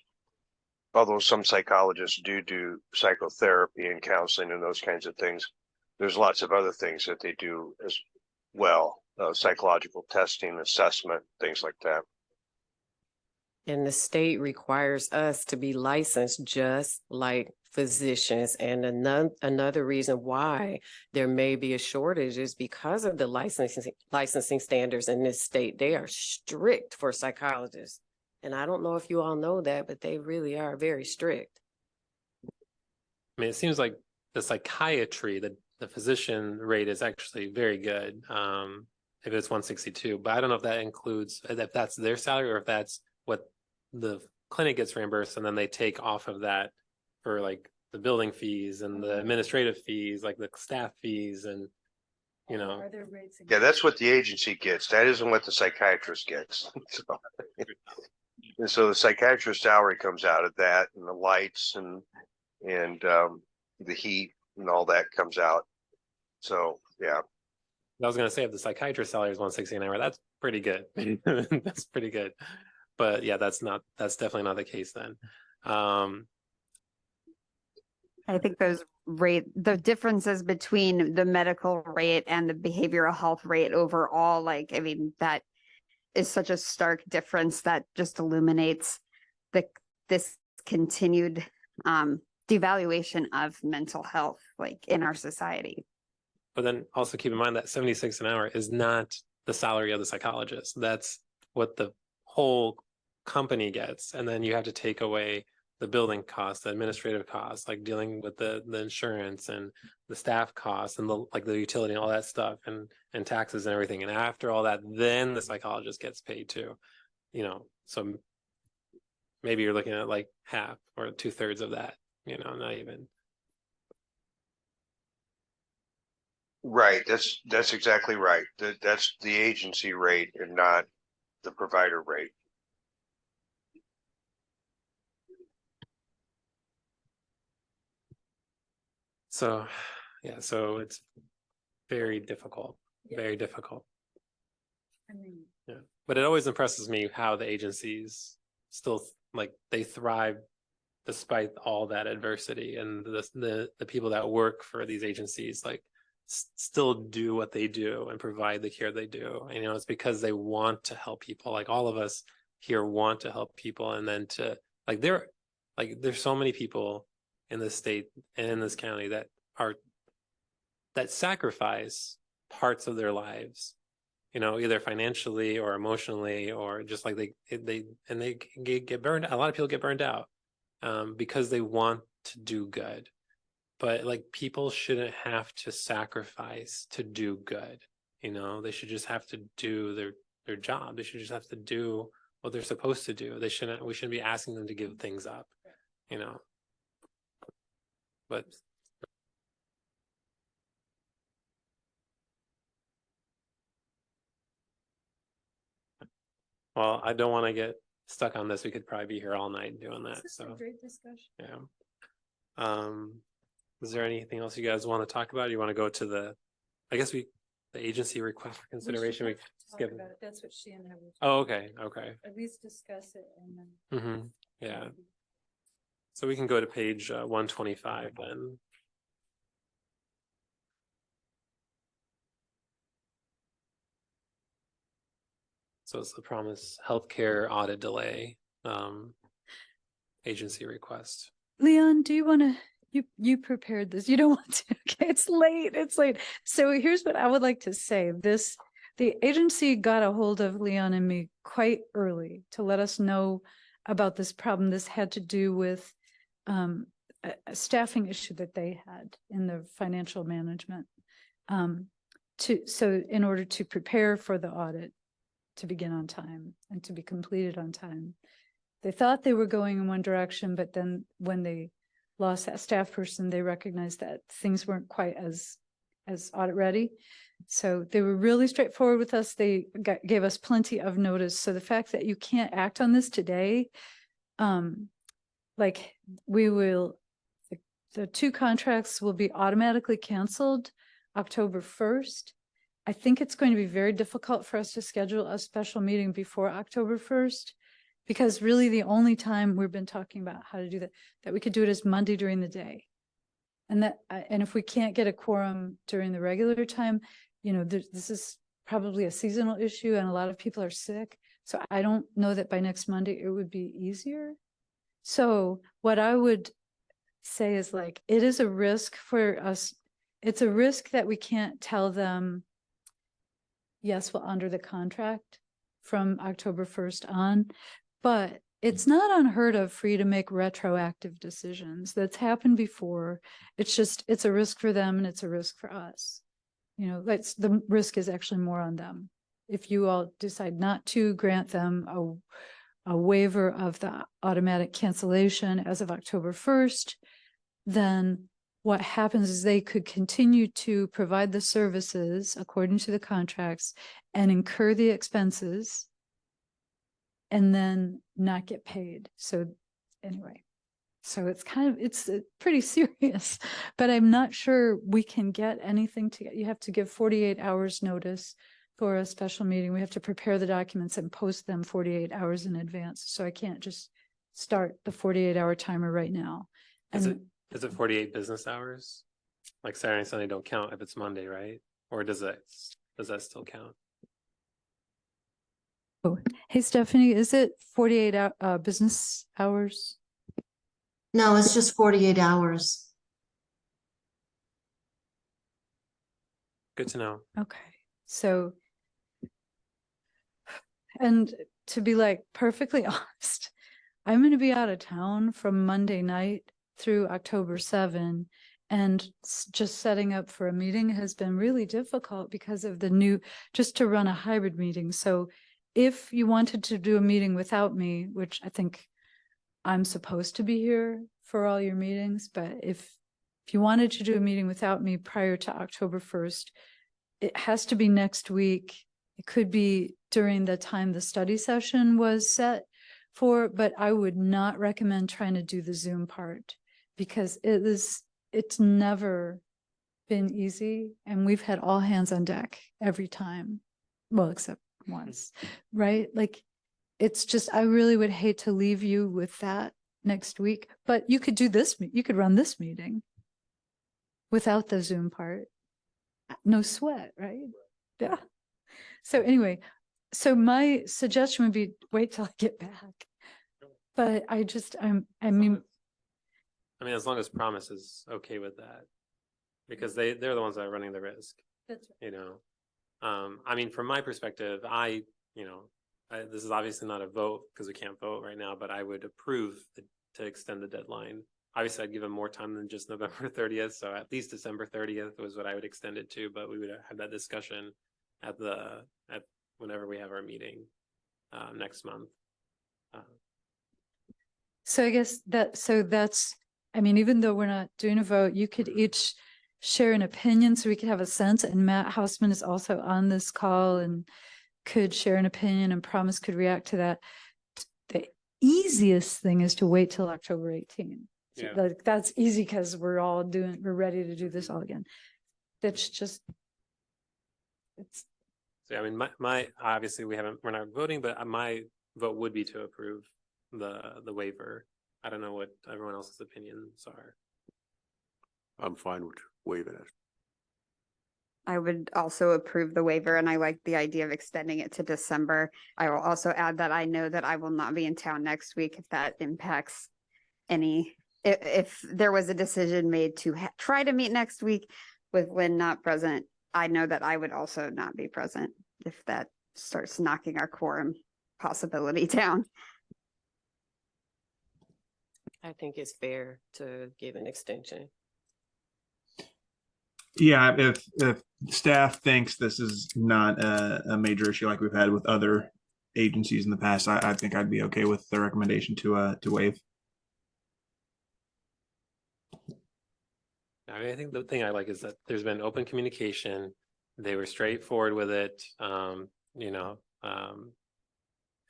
although some psychologists do psychotherapy and counseling and those kinds of things, there's lots of other things that they do as well, psychological testing, assessment, things like that. And the state requires us to be licensed just like physicians. And another reason why there may be a shortage is because of the licensing standards in this state. They are strict for psychologists. And I don't know if you all know that, but they really are very strict. I mean, it seems like the psychiatry, the physician rate is actually very good. If it's 162, but I don't know if that includes, if that's their salary or if that's what the clinic gets reimbursed, and then they take off of that for like the building fees and the administrative fees, like the staff fees, and you know. Are there rates? Yeah, that's what the agency gets. That isn't what the psychiatrist gets. And so the psychiatrist salary comes out of that, and the lights and the heat and all that comes out. So yeah. I was gonna say if the psychiatrist salary is 160 an hour, that's pretty good. That's pretty good. But yeah, that's definitely not the case then. I think the differences between the medical rate and the behavioral health rate overall, like, I mean, that is such a stark difference that just illuminates this continued devaluation of mental health, like in our society. But then also keep in mind that 76 an hour is not the salary of the psychologist. That's what the whole company gets. And then you have to take away the building costs, the administrative costs, like dealing with the insurance and the staff costs and the utility and all that stuff and taxes and everything. And after all that, then the psychologist gets paid too. You know, so maybe you're looking at like half or 2/3 of that, you know, not even. Right, that's exactly right. That's the agency rate and not the provider rate. So, yeah, so it's very difficult, very difficult. I mean, Yeah, but it always impresses me how the agencies still like they thrive despite all that adversity, and the people that work for these agencies like still do what they do and provide the care they do. And, you know, it's because they want to help people. Like all of us here want to help people, and then to like there's so many people in this state and in this county that sacrifice parts of their lives, you know, either financially or emotionally, or just like they get burned. A lot of people get burned out because they want to do good, but like people shouldn't have to sacrifice to do good. You know, they should just have to do their job. They should just have to do what they're supposed to do. We shouldn't be asking them to give things up, you know. But well, I don't want to get stuck on this. We could probably be here all night doing that. this is So a great discussion. yeah. Is there anything else you guys want to talk about? You want to go to the agency request for consideration? We skip. That's what she and I were. Oh, okay. Okay. At least discuss it and then. Mm-hmm. Yeah. So we can go to page 125 then. So it's the promise healthcare audit delay, agency request. Leon, do you want to, you prepared this. You don't want to. Okay, it's late. So here's what I would like to say. The agency got a hold of Leon and me quite early to let us know about this problem. This had to do with a staffing issue that they had in the financial management. So in order to prepare for the audit to begin on time and to be completed on time, they thought they were going in one direction, but then when they lost that staff person, they recognized that things weren't quite as audit ready. So they were really straightforward with us. They gave us plenty of notice. So the fact that you can't act on this today, like we will, the 2 contracts will be automatically canceled October 1st. I think it's going to be very difficult for us to schedule a special meeting before October 1st, because really the only time we've been talking about how to do that we could do it is Monday during the day. And if we can't get a quorum during the regular time, you know, this is probably a seasonal issue and a lot of people are sick. So I don't know that by next Monday it would be easier. So what I would say is like, it is a risk for us. It's a risk that we can't tell them, yes, we'll honor the contract from October 1st on, but it's not unheard of for you to make retroactive decisions. That's happened before. It's just, it's a risk for them and it's a risk for us. You know, the risk is actually more on them. If you all decide not to grant them a waiver of the automatic cancellation as of October 1st, then what happens is they could continue to provide the services according to the contracts and incur the expenses and then not get paid. So anyway, so it's pretty serious, but I'm not sure we can get anything you have to give 48 hours notice for a special meeting. We have to prepare the documents and post them 48 hours in advance. So I can't just start the 48-hour timer right now. Is it 48 business hours? Like Saturday and Sunday don't count if it's Monday, right? Or does that still count? Oh, hey, Stephanie, is it 48 business hours? No, it's just 48 hours. Good to know. Okay, so. And to be like perfectly honest, I'm gonna be out of town from Monday night through October 7. And just setting up for a meeting has been really difficult because of just to run a hybrid meeting. So if you wanted to do a meeting without me, which I think I'm supposed to be here for all your meetings, but if you wanted to do a meeting without me prior to October 1st, it has to be next week. It could be during the time the study session was set for, but I would not recommend trying to do the Zoom part because it's never been easy. And we've had all hands on deck every time. Well, except once, right? Like, it's just, I really would hate to leave you with that next week, but you could do this, you could run this meeting without the Zoom part. No sweat, right? Yeah. So anyway, so my suggestion would be wait till I get back. But I mean, as long as Promise is okay with that, because they're the ones that are running the risk. That's right. You know, I mean, from my perspective, this is obviously not a vote because we can't vote right now, but I would approve to extend the deadline. Obviously, I'd give them more time than just November 30th. So at least December 30th was what I would extend it to, but we would have that discussion at whenever we have our meeting next month. So I guess that's, I mean, even though we're not doing a vote, you could each share an opinion so we could have a sense. And Matt Hausman is also on this call and could share an opinion, and Promise could react to that. The easiest thing is to wait till October 18th. Yeah. Like, that's easy because we're ready to do this all again. That's just, So I mean, my obviously we're not voting, but my vote would be to approve the waiver. I don't know what everyone else's opinions are. I'm fine with waiving it. I would also approve the waiver, and I like the idea of extending it to December. I will also add that I know that I will not be in town next week if that impacts any, if there was a decision made to try to meet next week with Lynn not present, I know that I would also not be present if that starts knocking our quorum possibility down. I think it's fair to give an extension. Yeah, if staff thinks this is not a major issue like we've had with other agencies in the past, I think I'd be okay with the recommendation to waive. I mean, I think the thing I like is that there's been open communication. They were straightforward with it, and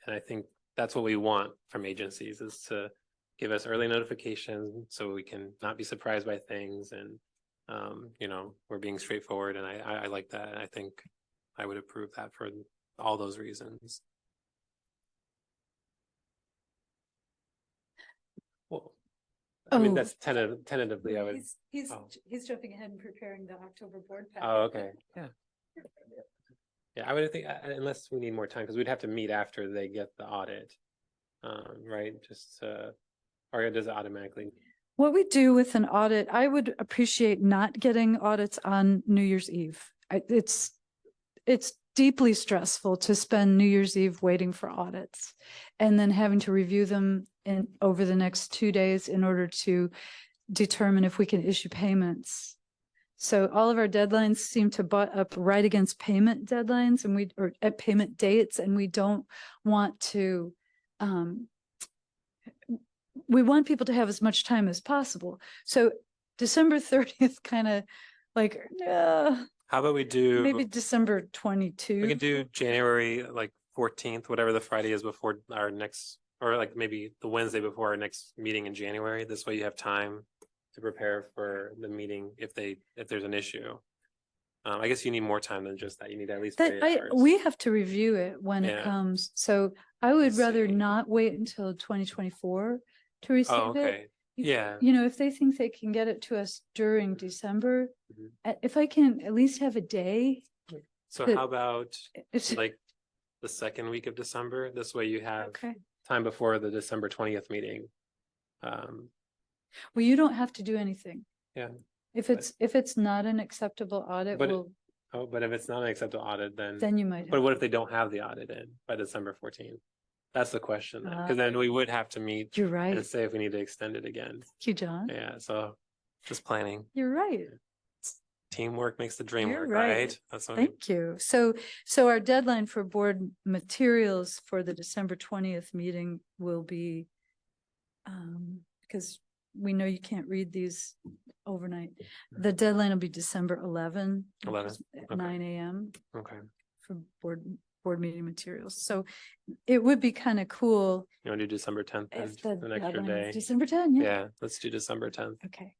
I think that's what we want from agencies, is to give us early notification so we can not be surprised by things, and we're being straightforward, and I like that. And I think I would approve that for all those reasons. Well, I mean, that's tentatively. I would. He's jumping ahead and preparing the October board pack. Oh, okay. Yeah. Yeah, I would think unless we need more time, because we'd have to meet after they get the audit, right? Or does it automatically? What we do with an audit, I would appreciate not getting audits on New Year's Eve. It's deeply stressful to spend New Year's Eve waiting for audits and then having to review them over the next 2 days in order to determine if we can issue payments. So all of our deadlines seem to butt up right against payment deadlines or at payment dates, and we don't want to, we want people to have as much time as possible. So December 30th kind of like, How about we do maybe December 22. We can do January 14th, whatever the Friday is before our next, or maybe the Wednesday before our next meeting in January. This way you have time to prepare for the meeting if there's an issue. I guess you need more time than just that. You need at least we have to review it when it comes. So I would rather not wait until 2024 to receive Oh, okay. it. Yeah. If they think they can get it to us during December, if I can at least have a day. So how about the second week of December? This way you have time before the December 20th meeting. Well, you don't have to do anything. Yeah. If it's not an acceptable audit, Oh, but if it's not an acceptable audit, then you might. but have what to- if they don't have the audit in by December 14th? That's the question, because Ah. then we would have to meet You're right. and say if we need to extend it again. Thank you, John. Yeah, so just planning. You're right. Teamwork makes the dream You're work, right. right? That's what Thank you. So our deadline for board materials for the December 20th meeting will be, because we know you can't read these overnight. The deadline will be December 11. 11, at okay. 9 a.m. Okay. for board meeting materials. So it would be kind of cool You want to do December 10th and if the an extra deadline is day? December 10, yeah. Yeah, let's do December 10th. Okay.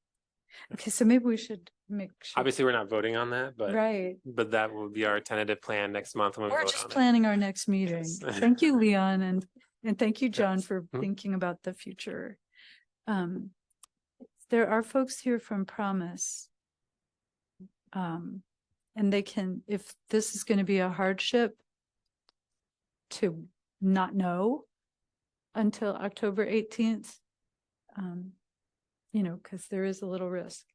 Okay, so maybe we should make sure. Obviously, we're not voting on that, Right. but that will be our tentative plan next month when we We're vote just on it. planning our next meeting. Yes. Thank you, Leon, and thank you, John, Yes. for Mhm. thinking about the future. There are folks here from Promise. And they can, if this is going to be a hardship to not know until October 18th, because there is a little risk.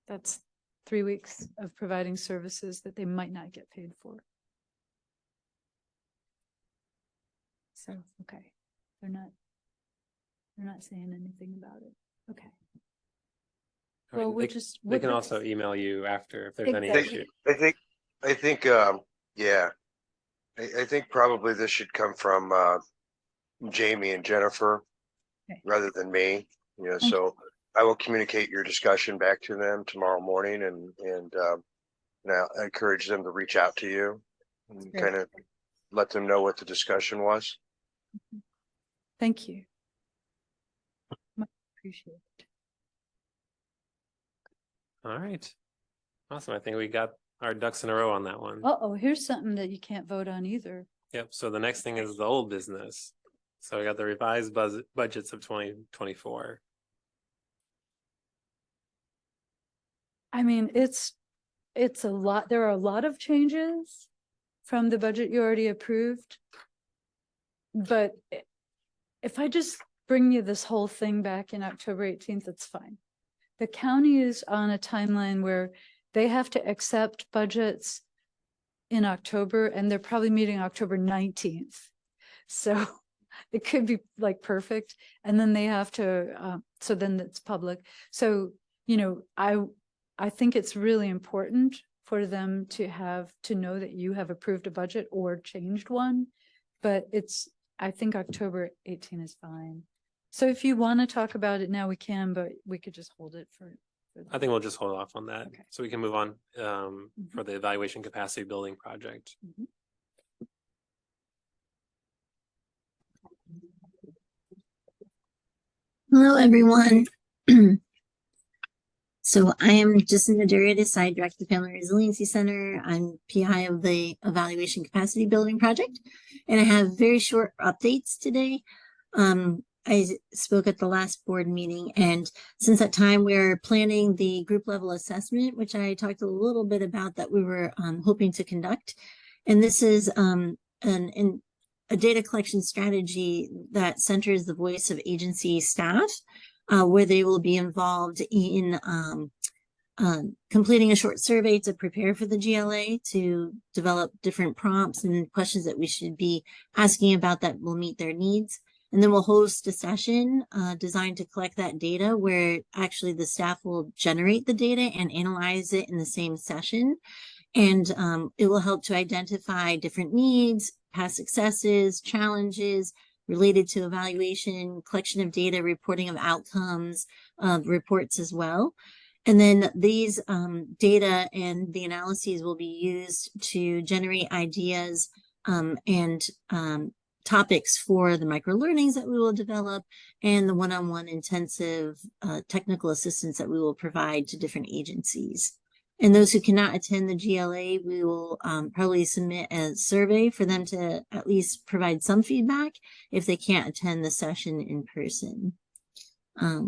That's 3 weeks of providing services that they might not get paid for. So, okay, they're not saying anything about it. Okay. All right, Well, we'll they- just. They can we'll- also email you after if there's any Exactly. issue. I think, yeah. I think probably this should come from, Jamie and Jennifer Okay. rather than me, Thank so I will communicate your discussion back to them tomorrow morning and now I encourage them to reach out to you and Great. kind of let them know what the discussion was. Thank you. Much appreciated. All right. Awesome. I think we got our ducks in a row on that one. Uh-oh, here's something that you can't vote on either. Yep. So the next thing is the old business. So we got the revised budgets of 2024. I mean, it's a lot. There are a lot of changes from the budget you already approved. But if I just bring you this whole thing back in October 18th, it's fine. The county is on a timeline where they have to accept budgets in October, and they're probably meeting October 19th. So it could be like perfect. And then they have to, so then it's public. So, I think it's really important for them to know that you have approved a budget or changed one. But I think October 18 is fine. So if you want to talk about it now, we can, but we could just hold it for. I think we'll just hold off on that. Okay. So we can move on for the evaluation capacity building project. Hello, everyone. So I am Jacinda Durides, I direct the Family Resiliency Center. I'm PI of the Evaluation Capacity Building Project, and I have very short updates today. I spoke at the last board meeting, and since that time, we're planning the group level assessment, which I talked a little bit about that we were hoping to conduct. And this is a data collection strategy that centers the voice of agency staff, where they will be involved in completing a short survey to prepare for the GLA, to develop different prompts and questions that we should be asking about that will meet their needs. And then we'll host a session designed to collect that data, where actually the staff will generate the data and analyze it in the same session. And it will help to identify different needs, past successes, challenges related to evaluation, collection of data, reporting of outcomes, reports as well. And then these data and the analyses will be used to generate ideas and topics for the microlearnings that we will develop and the one-on-one intensive technical assistance that we will provide to different agencies. And those who cannot attend the GLA, we will probably submit a survey for them to at least provide some feedback if they can't attend the session in person. I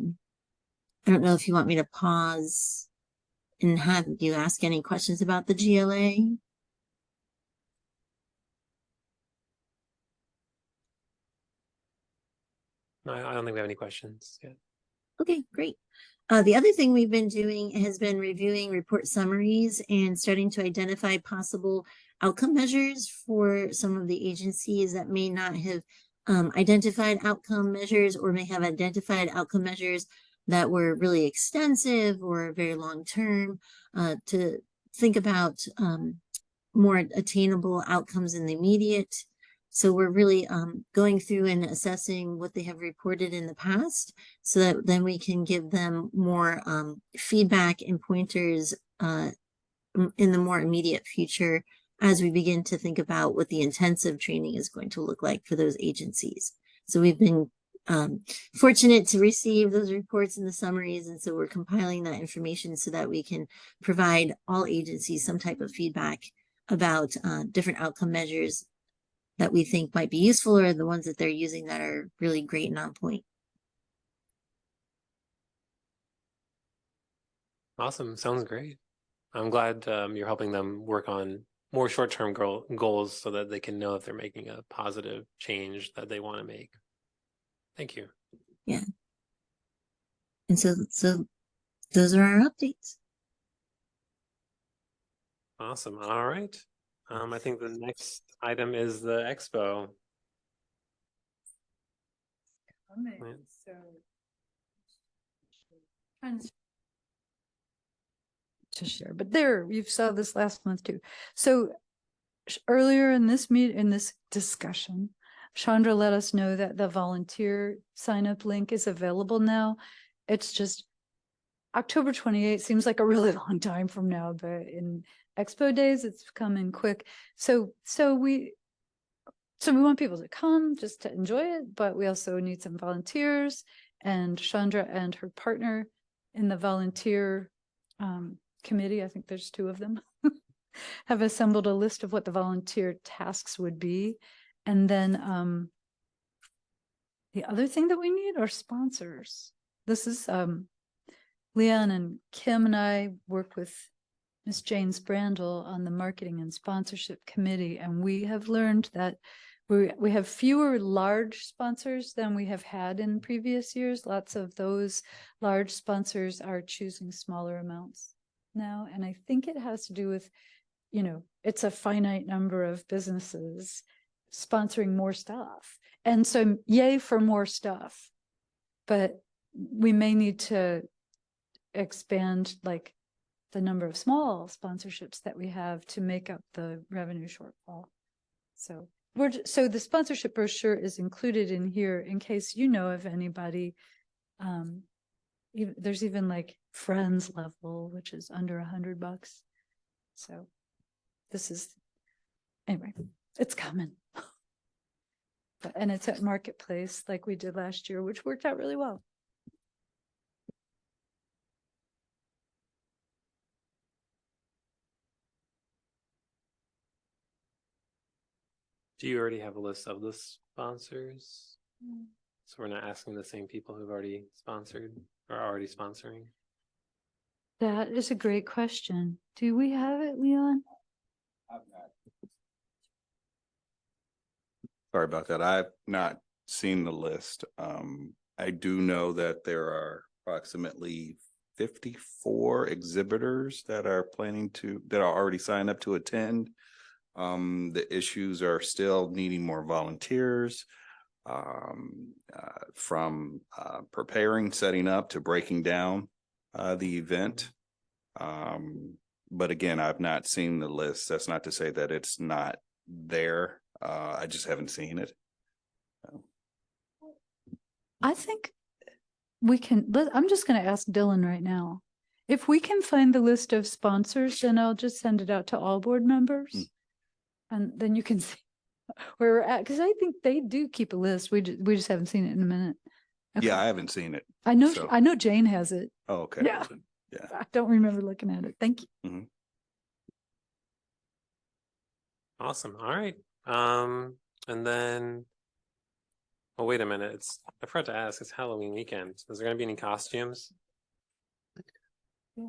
don't know if you want me to pause and have you ask any questions about the GLA. No, I don't think we have any questions yet. Okay, great. The other thing we've been doing has been reviewing report summaries and starting to identify possible outcome measures for some of the agencies that may not have identified outcome measures or may have identified outcome measures that were really extensive or very long term, to think about more attainable outcomes in the immediate. So we're really going through and assessing what they have reported in the past so that then we can give them more feedback and pointers in the more immediate future as we begin to think about what the intensive training is going to look like for those agencies. So we've been fortunate to receive those reports and the summaries, and so we're compiling that information so that we can provide all agencies some type of feedback about different outcome measures that we think might be useful or the ones that they're using that are really great and on point. Awesome. Sounds great. I'm glad you're helping them work on more short-term goals so that they can know if they're making a positive change that they want to make. Thank you. Yeah. And so those are our updates. Awesome. All right. I think the next item is the expo. To share, but there you saw this last month too. So earlier in this discussion, Chandra let us know that the volunteer sign up link is available now. It's just October 28th seems like a really long time from now, but in expo days it's coming quick. So we want people to come just to enjoy it, but we also need some volunteers, and Chandra and her partner in the volunteer committee, I think there's 2 of them, have assembled a list of what the volunteer tasks would be. And then the other thing that we need are sponsors. This is Leon and Kim and I work with Miss Jane Sprandel on the marketing and sponsorship committee, and we have learned that we have fewer large sponsors than we have had in previous years. Lots of those large sponsors are choosing smaller amounts now, and I think it has to do with, it's a finite number of businesses sponsoring more stuff, and so yay for more stuff, but we may need to expand like the number of small sponsorships that we have to make up the revenue shortfall. So the sponsorship brochure is included in here in case you know of anybody. There's even like friends level, which is under $100. So this is, anyway, it's coming. And it's at Marketplace like we did last year, which worked out really well. Do you already have a list of the sponsors? So we're not asking the same people who've already sponsored or already sponsoring? That is a great question. Do we have it, Leon? Sorry about that. I've not seen the list. I do know that there are approximately 54 exhibitors that are already signed up to attend. The issues are still needing more volunteers, from preparing, setting up to breaking down the event. But again, I've not seen the list. That's not to say that it's not there. I just haven't seen it. I think we can, I'm just going to ask Dylan right now. If we can find the list of sponsors, then I'll just send it out to all board members. And then you can see where we're at. Because I think they do keep a list. We just haven't seen it in a minute. Okay. Yeah, I haven't seen it. I know Jane has it. Oh, okay. Yeah. Yeah. I don't remember looking at it. Thank you. Mm-hmm. Awesome. All right. And then, oh, wait a minute. I forgot to ask, it's Halloween weekend. Is there going to be any costumes? Is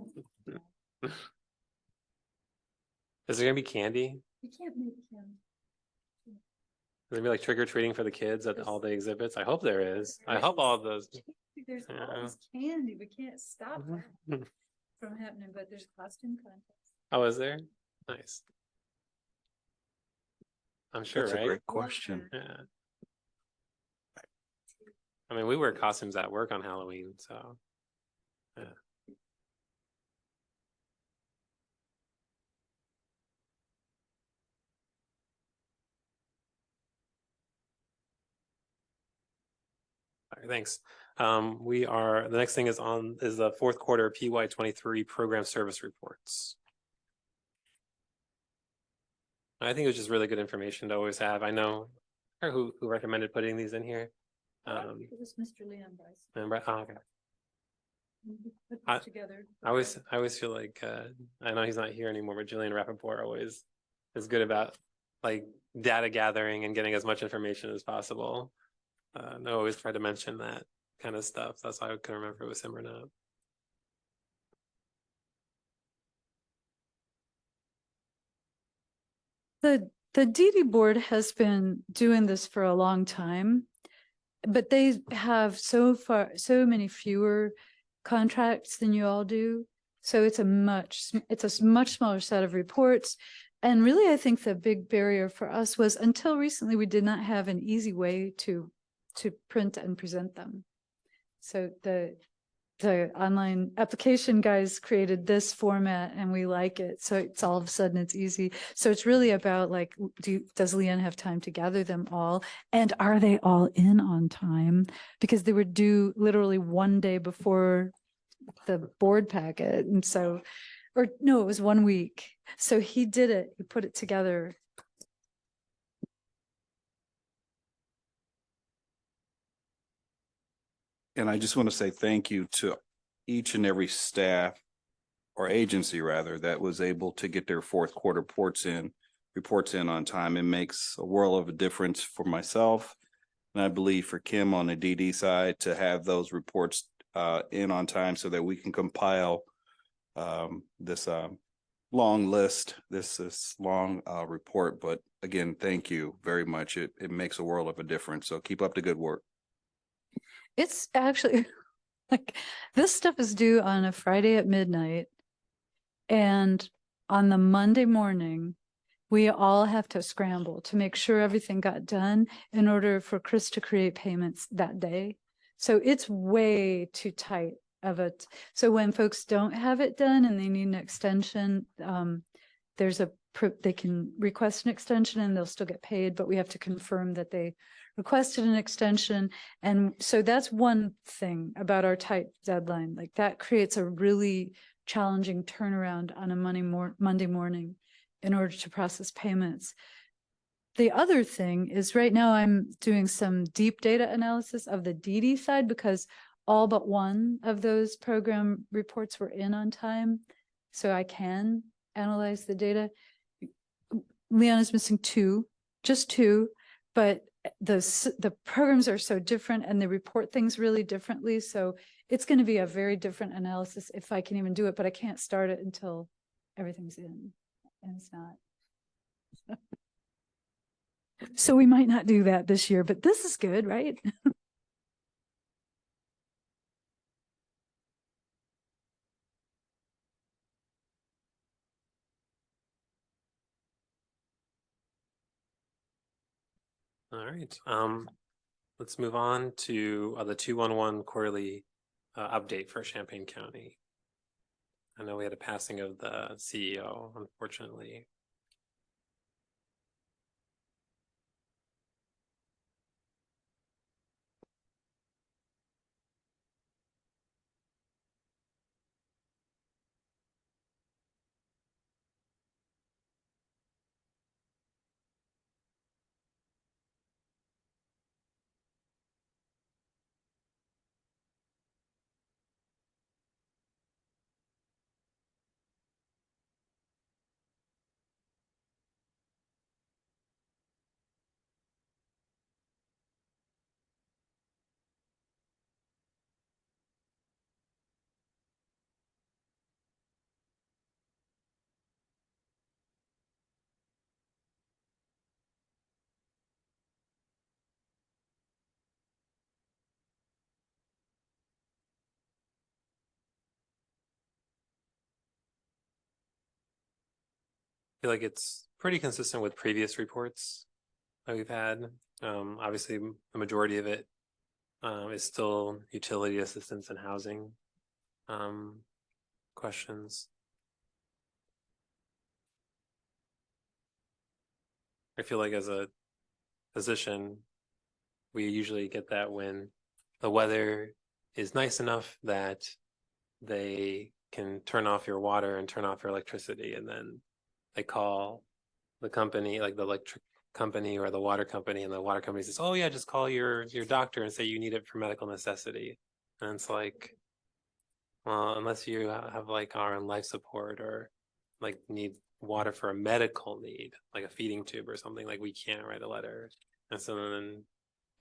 there going to be candy? You can't make candy. Is there going to be like trick or treating for the kids at all the exhibits? I hope there is. I hope all of those. there's Yeah. all this candy. We can't stop that from happening, but there's costume contest. Oh, is there? Nice. I'm sure, That's a right? great question. Yeah. I mean, we wear costumes at work on Halloween, so yeah. All right, thanks. The next thing is the fourth quarter PY23 program service reports. I think it was just really good information to always have. I know who recommended putting these in here. It was Mr. Leon Bryce. Remember? Oh, okay. He put I- this together. I always feel like I know he's not here anymore, but Julian Rappaport always is good about like data gathering and getting as much information as possible. I always try to mention that kind of stuff. That's why I couldn't remember if it was him or not. The DD board has been doing this for a long time, but they have so many fewer contracts than you all do. So it's a much smaller set of reports. And really, I think the big barrier for us was until recently, we did not have an easy way to print and present them. So the online application guys created this format and we like it. So it's all of a sudden it's easy. So it's really about like, does Leanne have time to gather them all? And are they all in on time? Because they were due literally one day before the board packet. And so, or no, it was 1 week. So he did it, he put it together. And I just want to say thank you to each and every staff or agency rather that was able to get their fourth quarter reports in on time. It makes a world of a difference for myself. And I believe for Kim on the DD side to have those reports in on time so that we can compile this long list, this long report. But again, thank you very much. It makes a world of a difference. So keep up the good work. It's actually like this stuff is due on a Friday at midnight. And on the Monday morning, we all have to scramble to make sure everything got done in order for Chris to create payments that day. So it's way too tight of it. So when folks don't have it done and they need an extension, they can request an extension and they'll still get paid, but we have to confirm that they requested an extension. And so that's one thing about our tight deadline. Like that creates a really challenging turnaround on a Monday morning in order to process payments. The other thing is right now I'm doing some deep data analysis of the DD side because all but one of those program reports were in on time. So I can analyze the data. Leon is missing just two, but the programs are so different and they report things really differently. So it's going to be a very different analysis if I can even do it, but I can't start it until everything's in, and it's not. So we might not do that this year, but this is good, right? All right. Let's move on to the 211 quarterly update for Champaign County. I know we had a passing of the CEO, unfortunately. feel like it's pretty consistent with previous reports that we've had. Obviously, the majority of it is still utility assistance and housing questions. I feel like as a physician, we usually get that when the weather is nice enough that they can turn off your water and turn off your electricity, and then they call the company, like the electric company or the water company, and the water company says, oh yeah, just call your doctor and say you need it for medical necessity. And it's like, well, unless you have like are on life support or like need water for a medical need, like a feeding tube or something, like we can't write a letter. And so then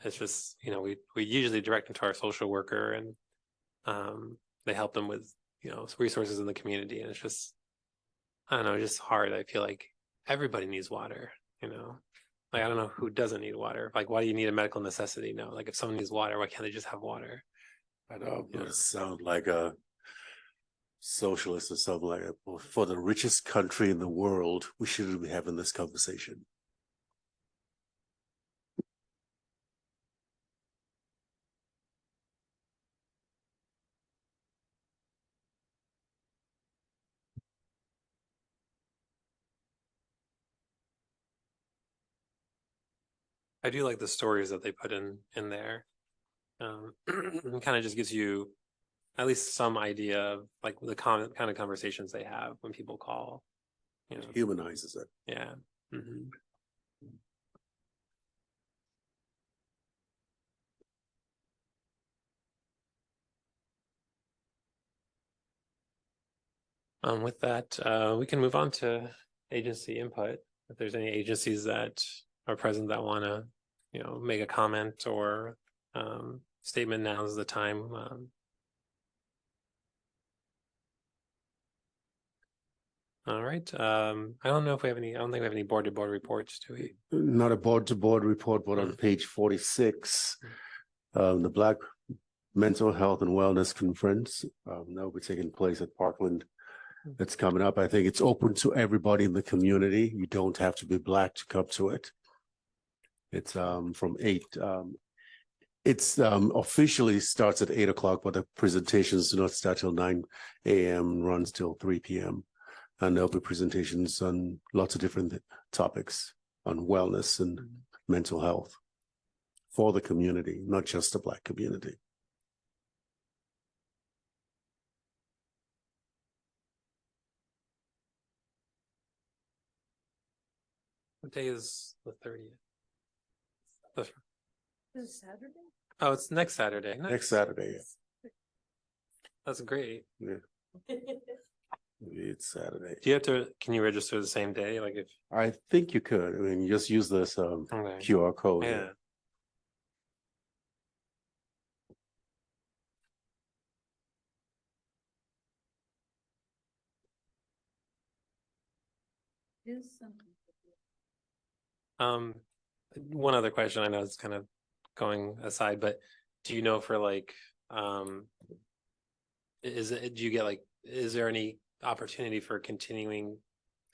it's just, you know, we usually direct them to our social worker, and they help them with, you know, resources in the community. And it's just, I don't know, just hard. I feel like everybody needs water, you know, like I don't know who doesn't need water. Like, why do you need a medical necessity? No, like if someone needs water, why can't they just have water? I know, but it sounds like a socialist or something like that. Well, for the richest country in the world, we shouldn't be having this conversation. I do like the stories that they put in there. Kind of just gives you at least some idea of like the kind of conversations they have when people call. You know, Humanizes it. yeah. Mm-hmm. With that, we can move on to agency input. If there's any agencies that are present that want to, you know, make a comment or statement, now is the time. All right. I don't know if we have any. I don't think we have any board-to-board reports, do we? Not a board-to-board report, but on page 46, the Black Mental Health and Wellness Conference that will be taking place at Parkland. That's coming up. I think it's open to everybody in the community. You don't have to be Black to come to it. It's from 8. It's officially starts at 8 o'clock, but the presentations do not start till 9 a.m. runs till 3 p.m. And there'll be presentations on lots of different topics on wellness and mental health for the community, not just the Black community. What day is the 30th? Is it Saturday? Oh, it's next Saturday. Nice. Next Saturday, yeah. That's great. Yeah. It's Saturday. Do you have to? Can you register the same day? Like if I think you could. I mean, you just use this okay. QR code. Yeah. One other question. I know it's kind of going aside, but do you know for like, do you get like, is there any opportunity for continuing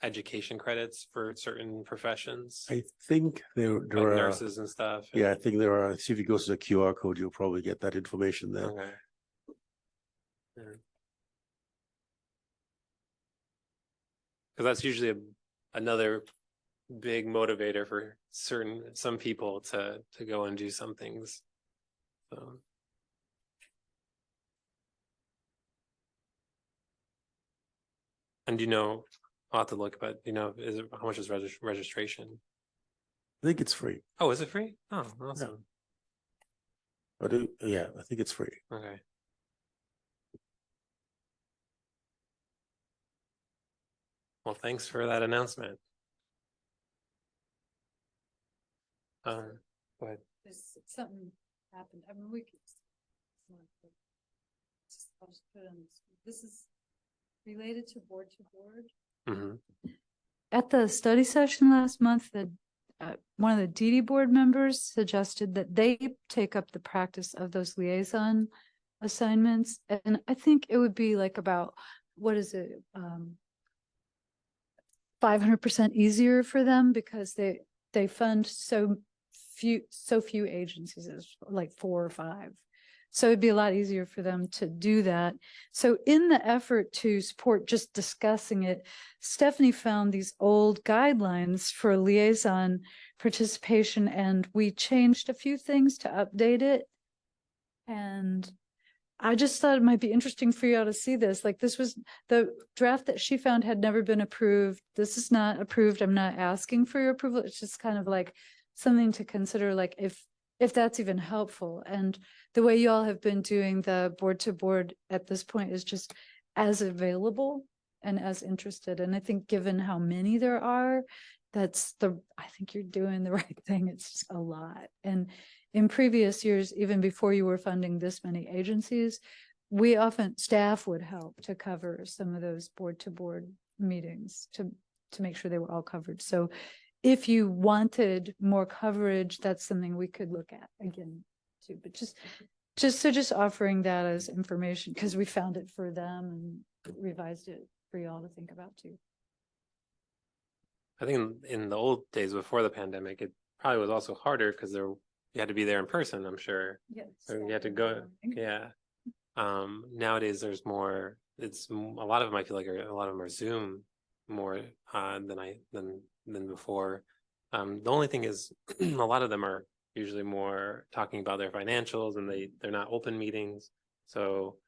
education credits for certain professions? I think there like are nurses and stuff. Yeah, I think there are. See if you go to the QR code, you'll probably get that information there. Okay. Yeah. Because that's usually another big motivator for some people to go and do some things. So. And you know, I'll have to look, but you know, how much is registration? I think it's free. Oh, is it free? Oh, awesome. But yeah, I think it's free. Okay. Well, thanks for that announcement. Go ahead. There's something happened. I mean, we could. I'll just put it on this is related to board. Mm-hmm. At the study session last month, one of the DD board members suggested that they take up the practice of those liaison assignments. And I think it would be like about, what is it? 500% easier for them because they fund so few agencies, it's like 4 or 5. So it'd be a lot easier for them to do that. So in the effort to support just discussing it, Stephanie found these old guidelines for liaison participation, and we changed a few things to update it. And I just thought it might be interesting for you all to see this. Like, this was the draft that she found had never been approved. This is not approved. I'm not asking for your approval. It's just kind of like something to consider, like if that's even helpful. And the way you all have been doing the board to board at this point is just as available and as interested. And I think given how many there are, I think you're doing the right thing. It's just a lot. And in previous years, even before you were funding this many agencies, staff would help to cover some of those board to board meetings to make sure they were all covered. So if you wanted more coverage, that's something we could look at again too. But just offering that as information, because we found it for them and revised it for you all to think about too. I think in the old days before the pandemic, it probably was also harder because you had to be there in person, I'm sure. Yes. So you had to go. Yeah. Nowadays there's more, it's a lot of them, I feel like a lot of them are Zoom more than before. The only thing is a lot of them are usually more talking about their financials, and they're not open meetings. So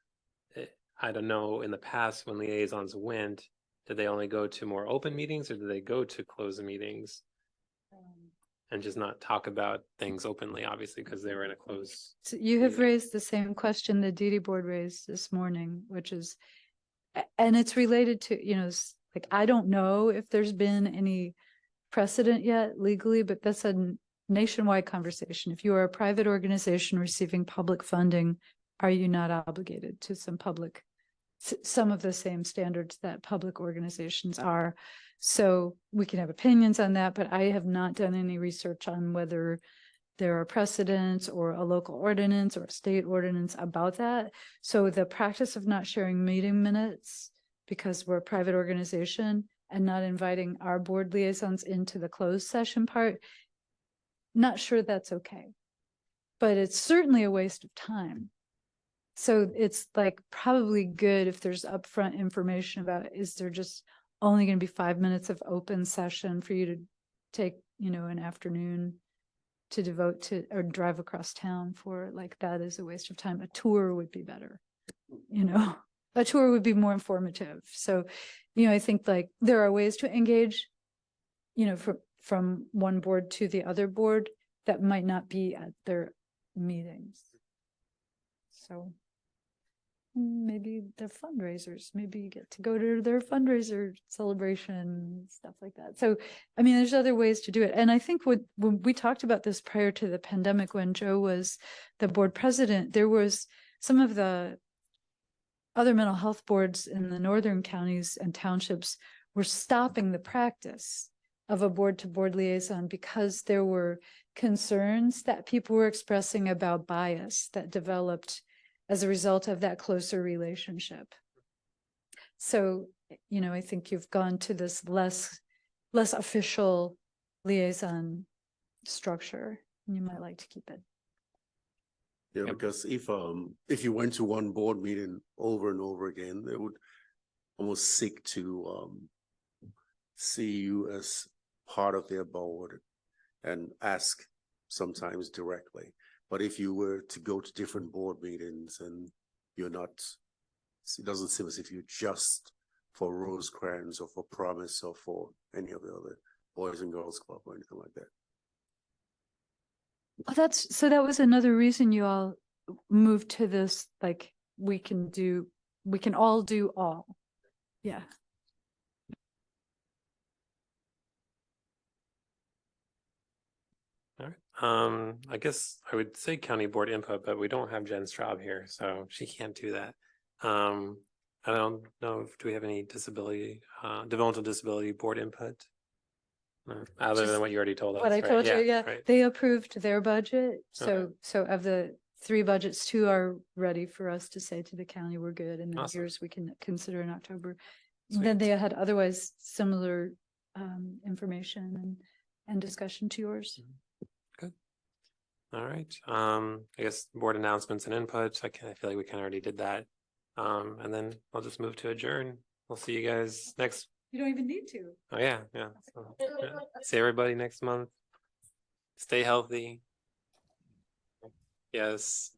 I don't know, in the past when liaisons went, did they only go to more open meetings, or did they go to closed meetings and just not talk about things openly, obviously, because they were in a closed. So you have meeting? raised the same question the DD board raised this morning, which is, and it's related to, like, I don't know if there's been any precedent yet legally, but that's a nationwide conversation. If you are a private organization receiving public funding, are you not obligated to some of the same standards that public organizations are? So we can have opinions on that, but I have not done any research on whether there are precedents or a local ordinance or a state ordinance about that. So the practice of not sharing meeting minutes because we're a private organization and not inviting our board liaisons into the closed session part, not sure that's okay. But it's certainly a waste of time. So it's like probably good if there's upfront information about, is there just only going to be 5 minutes of open session for you to take, an afternoon to devote to, or drive across town for? Like, that is a waste of time. A tour would be better, a tour would be more informative. So, I think like there are ways to engage, from one board to the other board that might not be at their meetings. So maybe they're fundraisers, maybe you get to go to their fundraiser celebration, stuff like that. So, there's other ways to do it. And I think when we talked about this prior to the pandemic, when Joe was the board president, there was some of the other mental health boards in the northern counties and townships were stopping the practice of a board to board liaison because there were concerns that people were expressing about bias that developed as a result of that closer relationship. So, I think you've gone to this less official liaison structure, and you might like to keep it. Yeah, because if you went to one board meeting over and over again, they would almost seek to see you as part of their board and ask sometimes directly. But if you were to go to different board meetings and you're not, it doesn't seem as if you're just for Rosecrans or for Promise or for any of the other Boys and Girls Club or anything like that. Oh, that was another reason you all moved to this, like, we can all do all. Yeah. All right. I guess I would say county board input, but we don't have Jen Straub here, so she can't do that. I don't know do we have any developmental disability board input? Other than what you already told us. What I right? told you, yeah. Right. They approved their budget. Okay. So of the 3 budgets, 2 are ready for us to say to the county, we're good. And then Awesome. yours we can consider in October. Sweet. Then they had otherwise similar information and discussion to yours. All right. I guess board announcements and inputs. I feel like we kind of already did that. And then I'll just move to adjourn. We'll see you guys next. You don't even need to. Oh yeah. So, yeah. See everybody next month. Stay healthy. Yes.